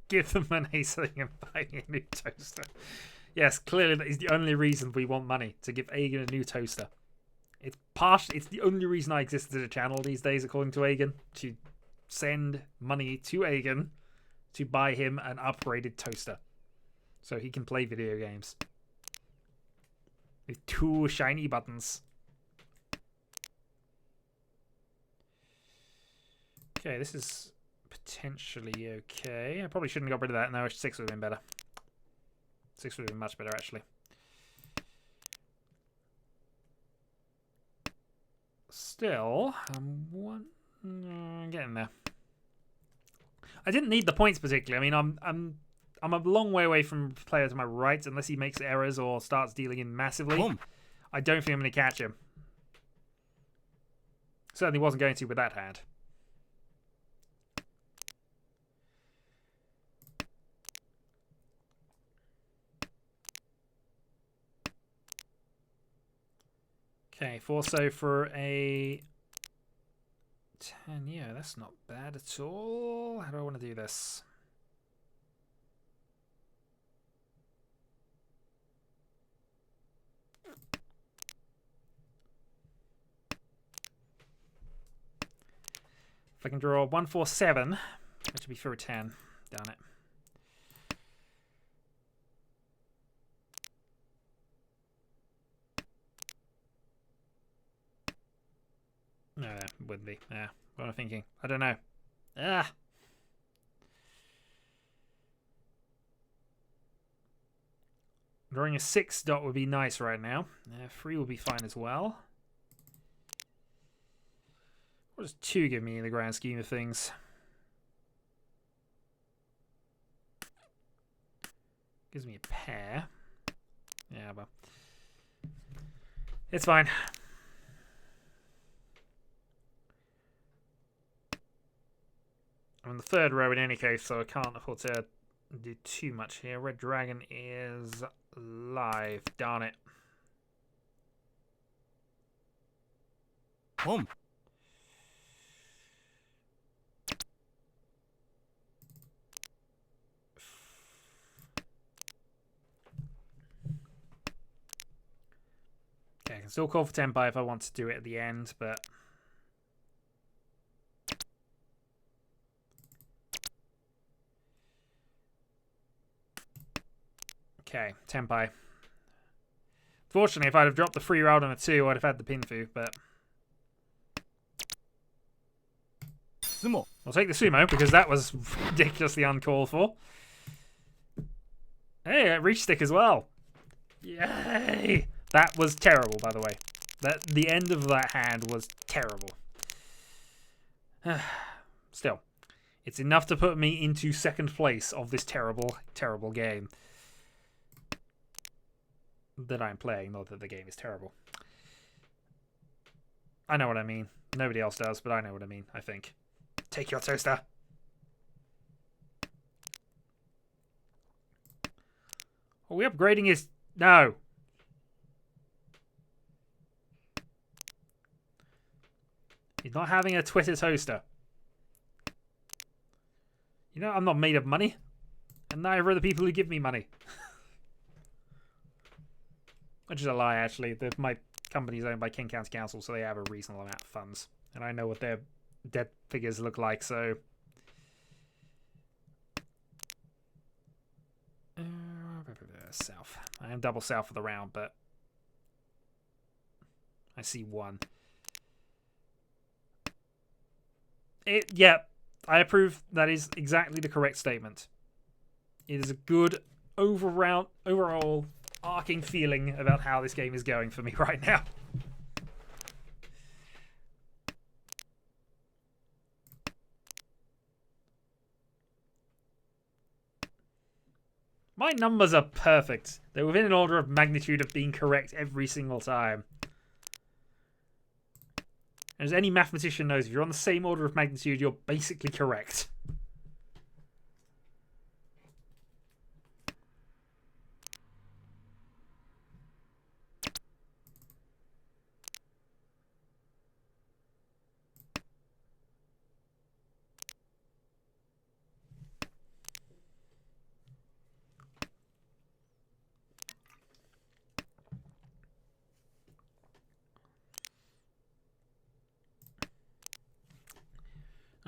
S1: Give them money so they can buy a new toaster. Yes, clearly that is the only reason we want money, to give Aegon a new toaster. It's the only reason I exist as a channel these days, according to Aegon, to send money to Aegon to buy him an upgraded toaster so he can play video games with 2 shiny buttons. Okay, this is potentially okay. I probably shouldn't have got rid of that. No, 6 would have been better. 6 would have been much better, actually. Still, I'm getting there. I didn't need the points particularly. I mean, I'm a long way away from player to my right, unless he makes errors or starts dealing in massively.
S2: Boom.
S1: I don't think I'm going to catch him. Certainly wasn't going to with that hand. Okay, 4 so for a 10. Yeah, that's not bad at all. How do I want to do this? If I can draw 1 4 7, which would be for a 10. Darn it. No, it wouldn't be. Yeah, what am I thinking? I don't know. Ah! Drawing a 6 dot would be nice right now. 3 will be fine as well. What does 2 give me in the grand scheme of things? Gives me a pair. Yeah, but it's fine. I'm in the 3rd row in any case, so I can't afford to do too much here. Red Dragon is live. Darn it.
S2: Boom. Okay, I can still call for Tenpai if I want to do it at the end, but okay, Tenpai. Fortunately, if I'd have dropped the 3 round on a 2, I'd have had the Pinfu, but Sumo.
S1: I'll take the Sumo because that was ridiculously uncalled for. Hey, Reach Stick as well. Yay! That was terrible, by the way. The end of that hand was terrible. Still, it's enough to put me into 2nd place of this terrible, terrible game that I'm playing. Not that the game is terrible. I know what I mean. Nobody else does, but I know what I mean, I think. Take your toaster. Are we upgrading his... No. He's not having a Twitter toaster. You know, I'm not made of money. And neither are the people who give me money. Which is a lie, actually. My company is owned by King County Council, so they have a reasonable amount of funds. And I know what their debt figures look like, so...
S2: I am double south for the round, but I see one. Yeah, I approve. That is exactly the correct statement. It is a good overall arcing feeling about how this game is going for me right now. My numbers are perfect. They're within an order of magnitude of being correct every single time. As any mathematician knows, if you're on the same order of magnitude, you're basically correct.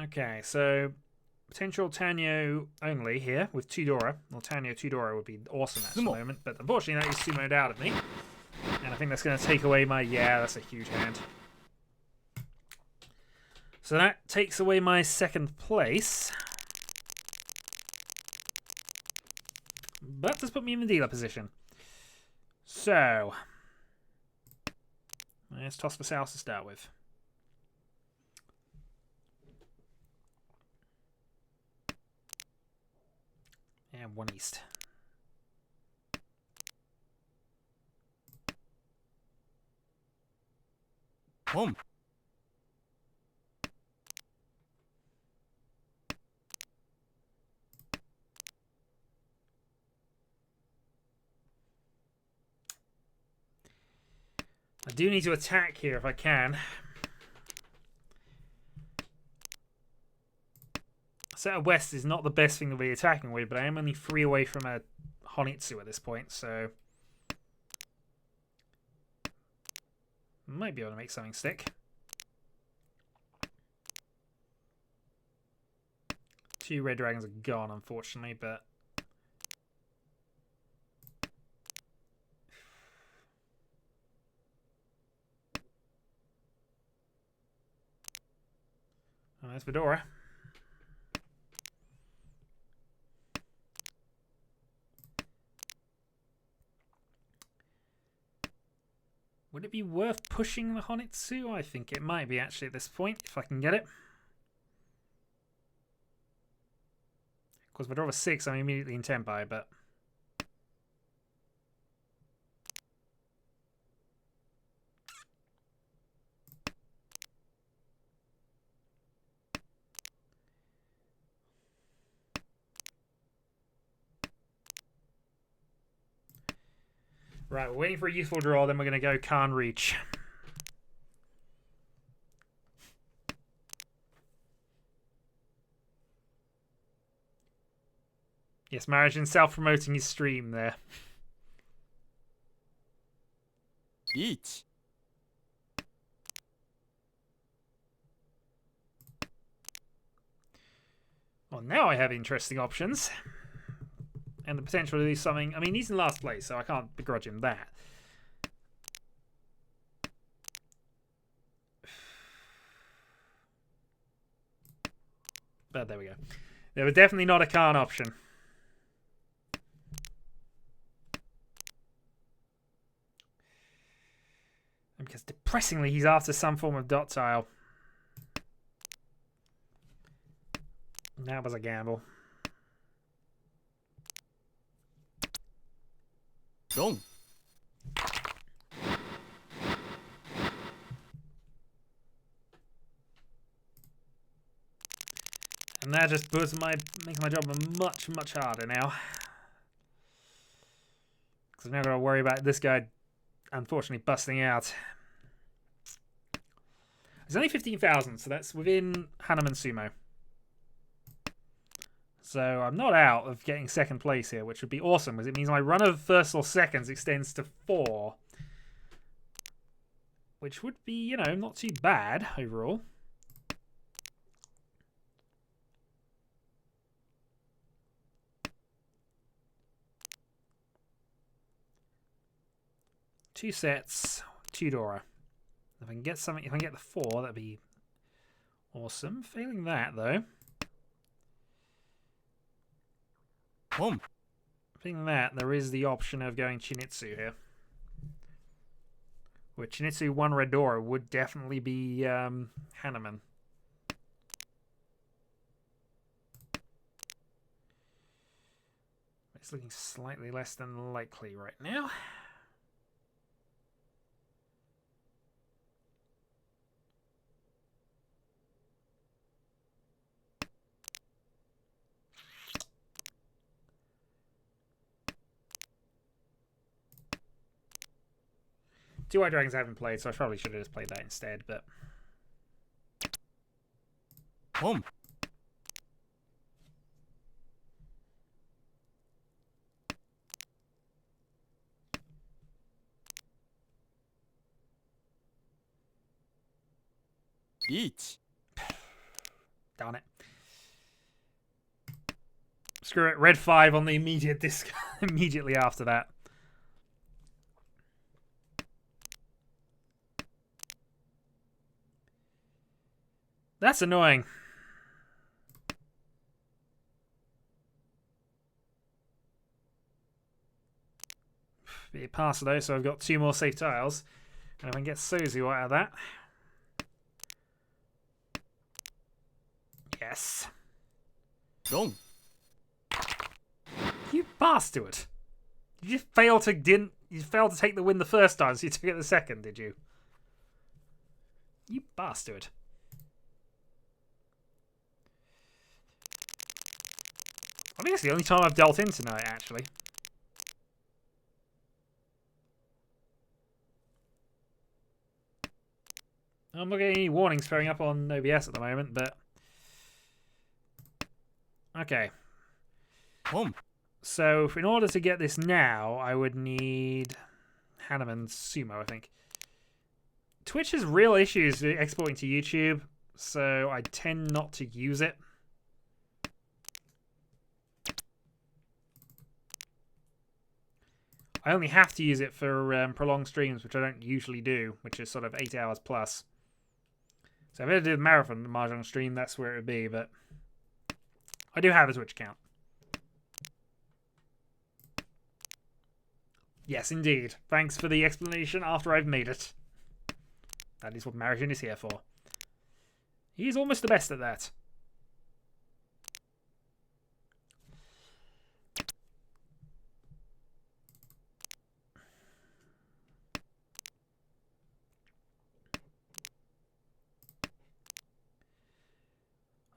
S2: Okay, so potential Tanyo only here with Tudora. Well, Tanyo Tudora would be awesome at the moment, but unfortunately that is sumoed out of me. And I think that's going to take away my... Yeah, that's a huge hand. So that takes away my second place. But does put me in the dealer position. So let's toss for south to start with. And one east.
S3: Home.
S2: I do need to attack here if I can. Set of west is not the best thing to be attacking with, but I am only 3 away from a Honitsu at this point, so might be able to make something stick. 2 red dragons are gone, unfortunately, but oh, there's Fedora. Would it be worth pushing the Honitsu? I think it might be actually at this point, if I can get it. Of course, if I draw a 6, I'm immediately in Tenpai, but... Right, we're waiting for a useful draw, then we're going to go Can't Reach. Yes, Marajin self-promoting his stream there.
S3: Riichi.
S2: Well, now I have interesting options. And the potential to do something... I mean, he's in last place, so I can't begrudge him that. But there we go. There was definitely not a Khan option. Because depressingly, he's after some form of dot tile. That was a gamble.
S3: Dong.
S2: And that just makes my job much, much harder now. Because I've now got to worry about this guy, unfortunately, busting out. It's only 15,000, so that's within Hanuman Sumo. So I'm not out of getting second place here, which would be awesome, because it means my run of first or seconds extends to 4. Which would be, you know, not too bad overall. 2 sets, 2 Dora. If I can get something, if I can get the 4, that'd be awesome. Failing that, though.
S3: Pom.
S2: Failing that, there is the option of going Chinitsu here. With Chinitsu 1 red Dora would definitely be Hanneman. It's looking slightly less than likely right now. Two White Dragons I haven't played, so I probably should have just played that instead, but...
S3: Pom. Riichi.
S2: Darn it. Screw it. Red 5 on the immediate disc immediately after that. That's annoying. Be a passer though, so I've got 2 more safe tiles. And if I can get Sozu out of that. Yes.
S3: Dong.
S2: You bastard. You failed to take the win the first time, so you took it the second, did you? You bastard. I think it's the only time I've dealt in tonight, actually. I'm not getting any warnings throwing up on OBS at the moment, but... Okay.
S3: Pom.
S2: So, in order to get this now, I would need Hanneman's Sumo, I think. Twitch has real issues with exporting to YouTube, so I tend not to use it. I only have to use it for prolonged streams, which I don't usually do, which is sort of 8 hours plus. So if I had to do the marathon Mahjong stream, that's where it would be, but I do have a Twitch account. Yes, indeed. Thanks for the explanation after I've made it. That is what Marion is here for. He's almost the best at that.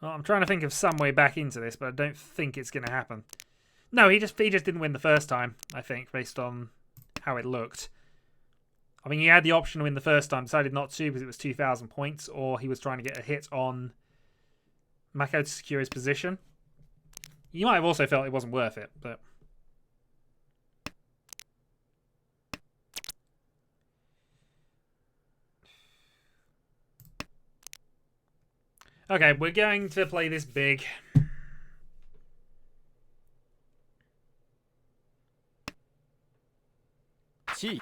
S2: Well, I'm trying to think of some way back into this, but I don't think it's going to happen. No, he just didn't win the first time, I think, based on how it looked. I mean, he had the option to win the first time, decided not to because it was 2,000 points, or he was trying to get a hit on Mako to secure his position. You might have also felt it wasn't worth it, but... Okay, we're going to play this big.
S3: Chi.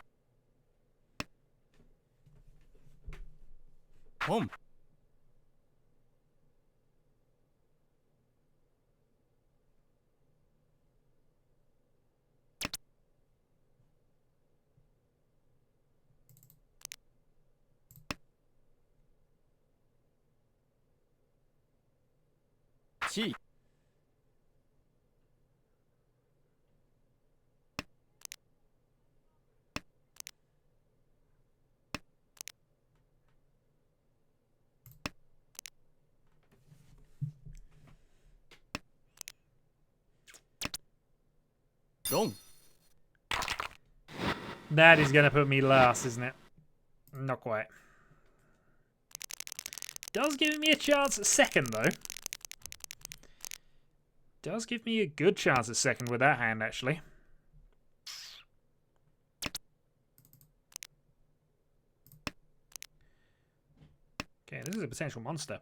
S3: Pom. Chi. Dong.
S2: That is going to put me last, isn't it? Not quite. Does give me a chance at second, though. Does give me a good chance at second with that hand, actually. Okay, this is a potential monster.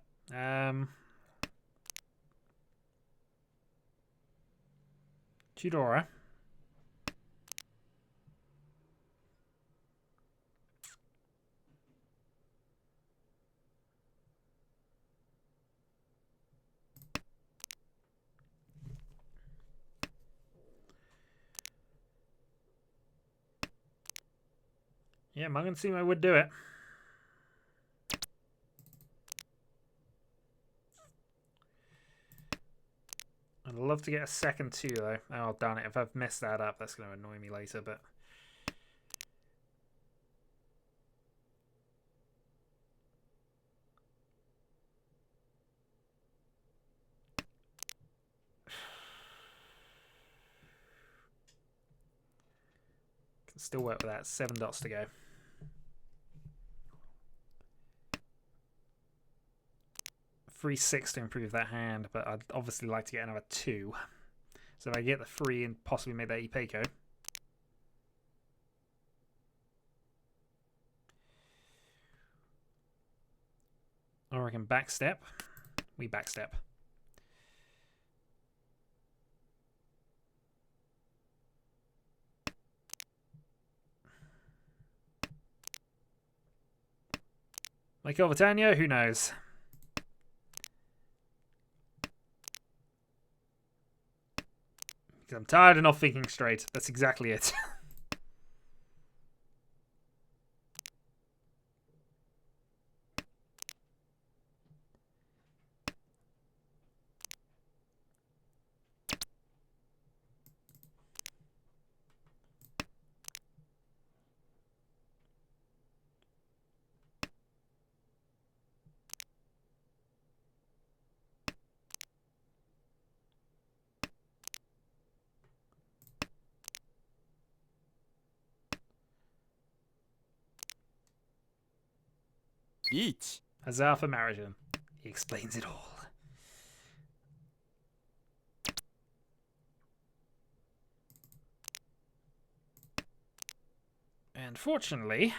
S2: Chidora. Yeah, Mung and Sumo would do it. I'd love to get a second 2 though. Oh, darn it. If I've messed that up, that's going to annoy me later, but... Can still work with that. 7 dots to go. Free 6 to improve that hand, but I'd obviously like to get another 2. So if I get the 3 and possibly make that Ipeiko. Or I can backstep. We backstep. Like Overtania, who knows? Because I'm tired of not thinking straight. That's exactly it.
S3: Riichi.
S2: Huzzah for Mahjong. He explains it all. And fortunately...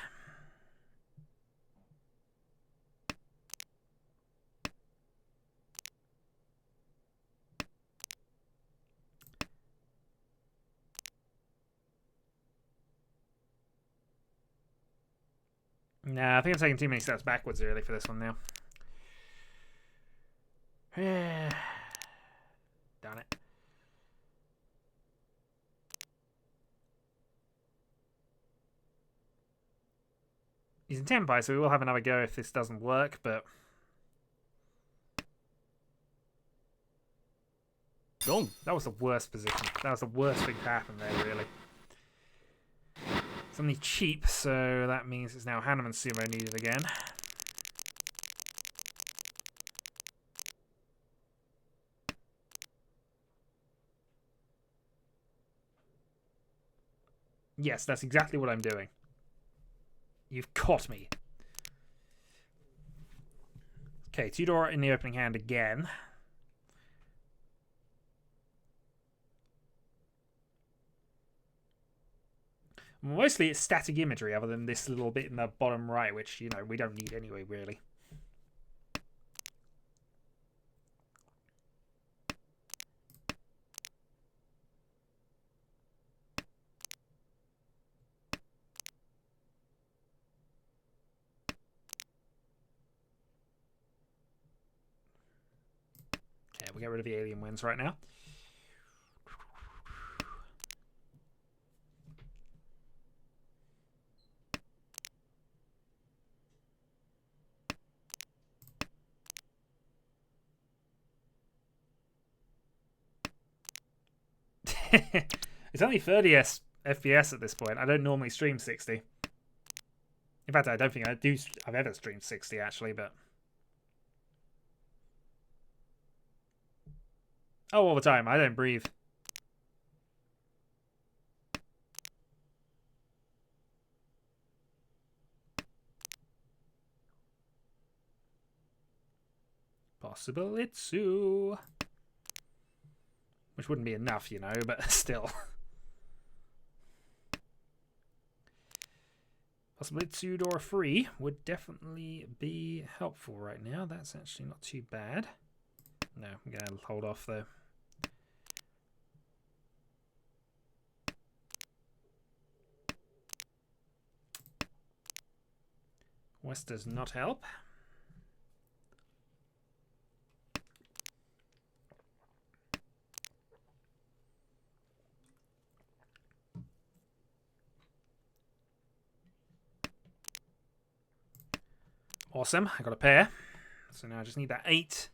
S2: Nah, I think I'm taking too many steps backwards really for this one now. Darn it. He's in Tenpai, so we will have another go if this doesn't work, but...
S3: Dong.
S2: That was the worst position. That was the worst thing to happen there, really. Something cheap, so that means it's now Hanuman Sumo needed again. Yes, that's exactly what I'm doing. You've caught me. Okay, Tudor in the opening hand again. Mostly it's static imagery other than this little bit in the bottom right, which, you know, we don't need anyway, really. Okay, we'll get rid of the alien winds right now. It's only 30 FPS at this point. I don't normally stream 60. In fact, I don't think I've ever streamed 60 actually, but... Oh, all the time. I don't breathe. Possible Itsu. Which wouldn't be enough, you know, but still. Possibly Tudor free would definitely be helpful right now. That's actually not too bad. No, I'm going to hold off though. West does not help.
S1: Awesome. I got a pair. So now I just need that 8.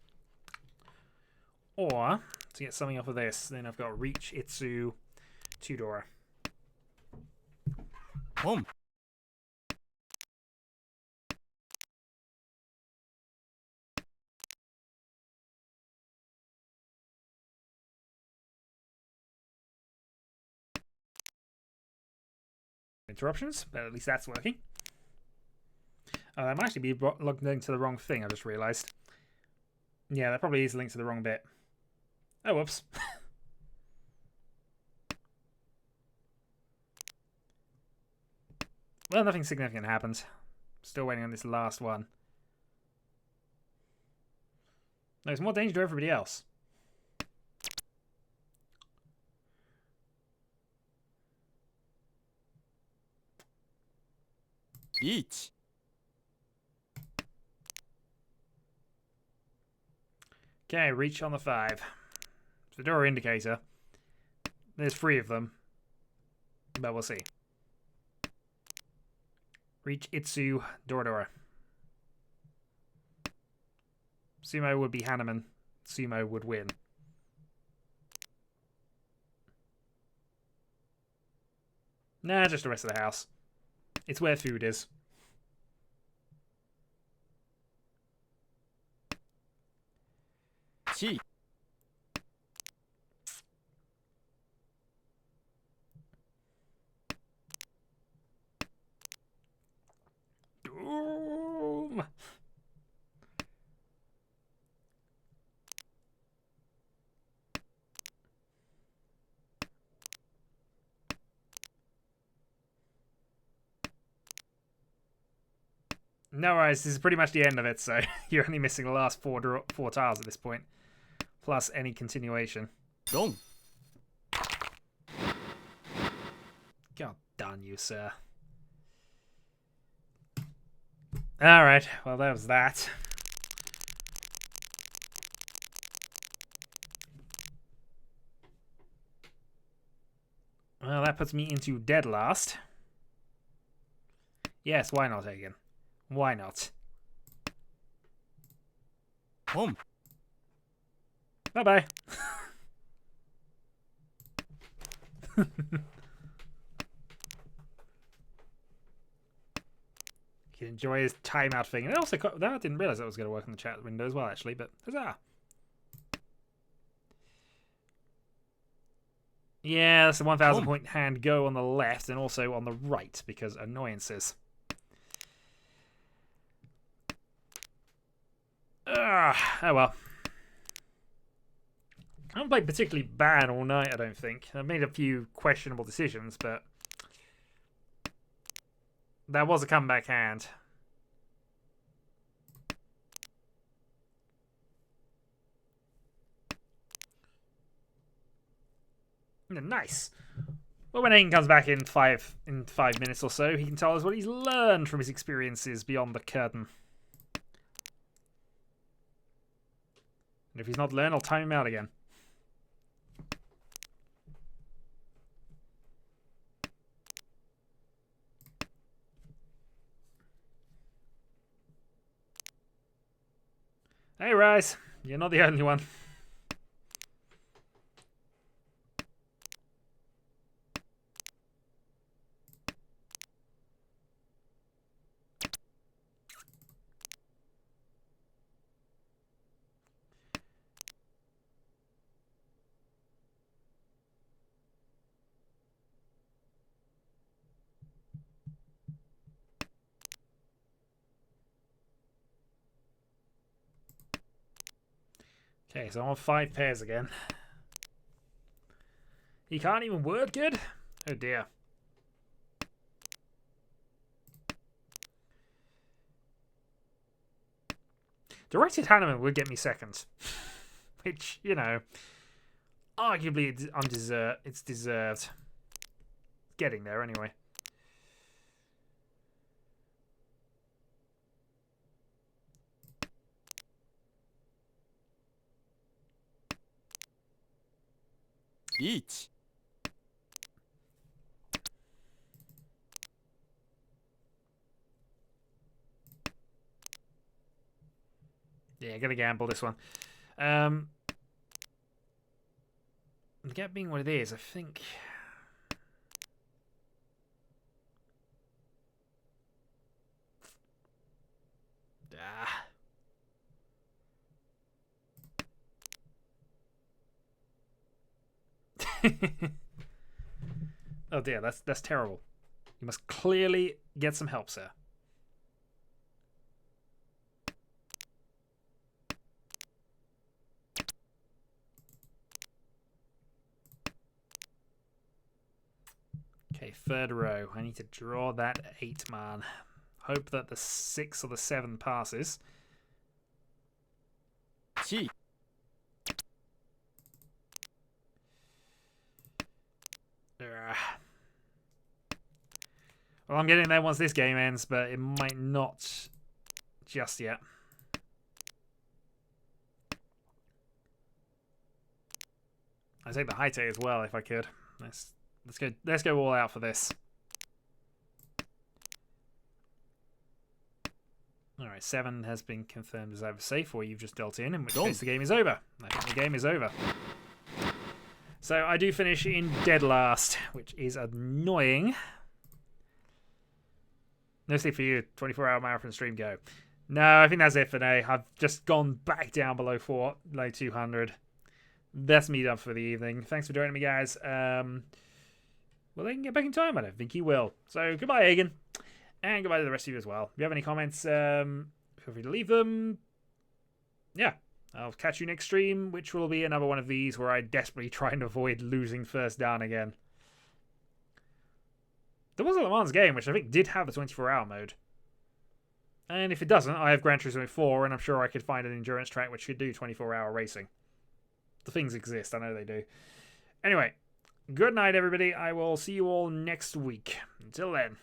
S1: Or to get something off of this, then I've got Reach, Itsu, Tudora.
S3: Home.
S1: Interruptions, but at least that's working. That might actually be logged into the wrong thing, I just realised. Yeah, that probably is linked to the wrong bit. Oh, whoops. Well, nothing significant happened. Still waiting on this last one. There's more danger to everybody else.
S3: Riichi.
S1: Okay, Reach on the 5. The door indicator. There's 3 of them. But we'll see. Reach, Itsu, Dora. Sumo would be Hanneman. Sumo would win. Nah, just the rest of the house. It's where food is.
S3: Chi.
S1: Doom! No worries, this is pretty much the end of it, so you're only missing the last 4 tiles at this point. Plus any continuation.
S3: Dong.
S1: God darn you, sir. Alright, well that was that. Well, that puts me into dead last. Yes, why not, Hagen? Why not?
S3: Home.
S1: Bye-bye. He can enjoy his timeout thing. And also, I didn't realise that was going to work in the chat window as well, actually, but huzzah. Yeah, that's the 1,000 point hand go on the left and also on the right because annoyances. Oh well. I haven't played particularly bad all night, I don't think. I've made a few questionable decisions, but that was a comeback hand. Nice. Well, when Aiden comes back in five minutes or so, he can tell us what he's learned from his experiences beyond the curtain. And if he's not learned, I'll time him out again. Hey, Rise. You're not the only one. Okay, so I'm on 5 pairs again. He can't even word good? Oh dear. Directed Hanneman would get me second. Which, you know, arguably it's deserved. Getting there anyway.
S3: Riichi.
S1: Yeah, gonna gamble this one. The gap being what it is, I think. Ah. Oh dear, that's terrible. You must clearly get some help, sir. Okay, third row. I need to draw that 8, man. Hope that the 6 or the 7 passes.
S3: 1
S1: Well, I'm getting there once this game ends, but it might not just yet. I'd take the high take as well if I could. Let's go all out for this. Alright, 7 has been confirmed as either safe or you've just dealt in which case the game is over. I think the game is over. So I do finish in dead last, which is annoying. No sleep for you. 24-hour marathon stream go. No, I think that's it for today. I've just gone back down below 200. That's me done for the evening. Thanks for joining me, guys. Will they get back in time? I don't think he will. So goodbye, Egan. And goodbye to the rest of you as well. If you have any comments, feel free to leave them. Yeah, I'll catch you next stream, which will be another one of these where I desperately try and avoid losing first down again. There was a Le Mans game, which I think did have the 24-hour mode. And if it doesn't, I have Gran Turismo 4, and I'm sure I could find an endurance track which could do 24-hour racing. The things exist, I know they do. Anyway, good night, everybody. I will see you all next week. Until then.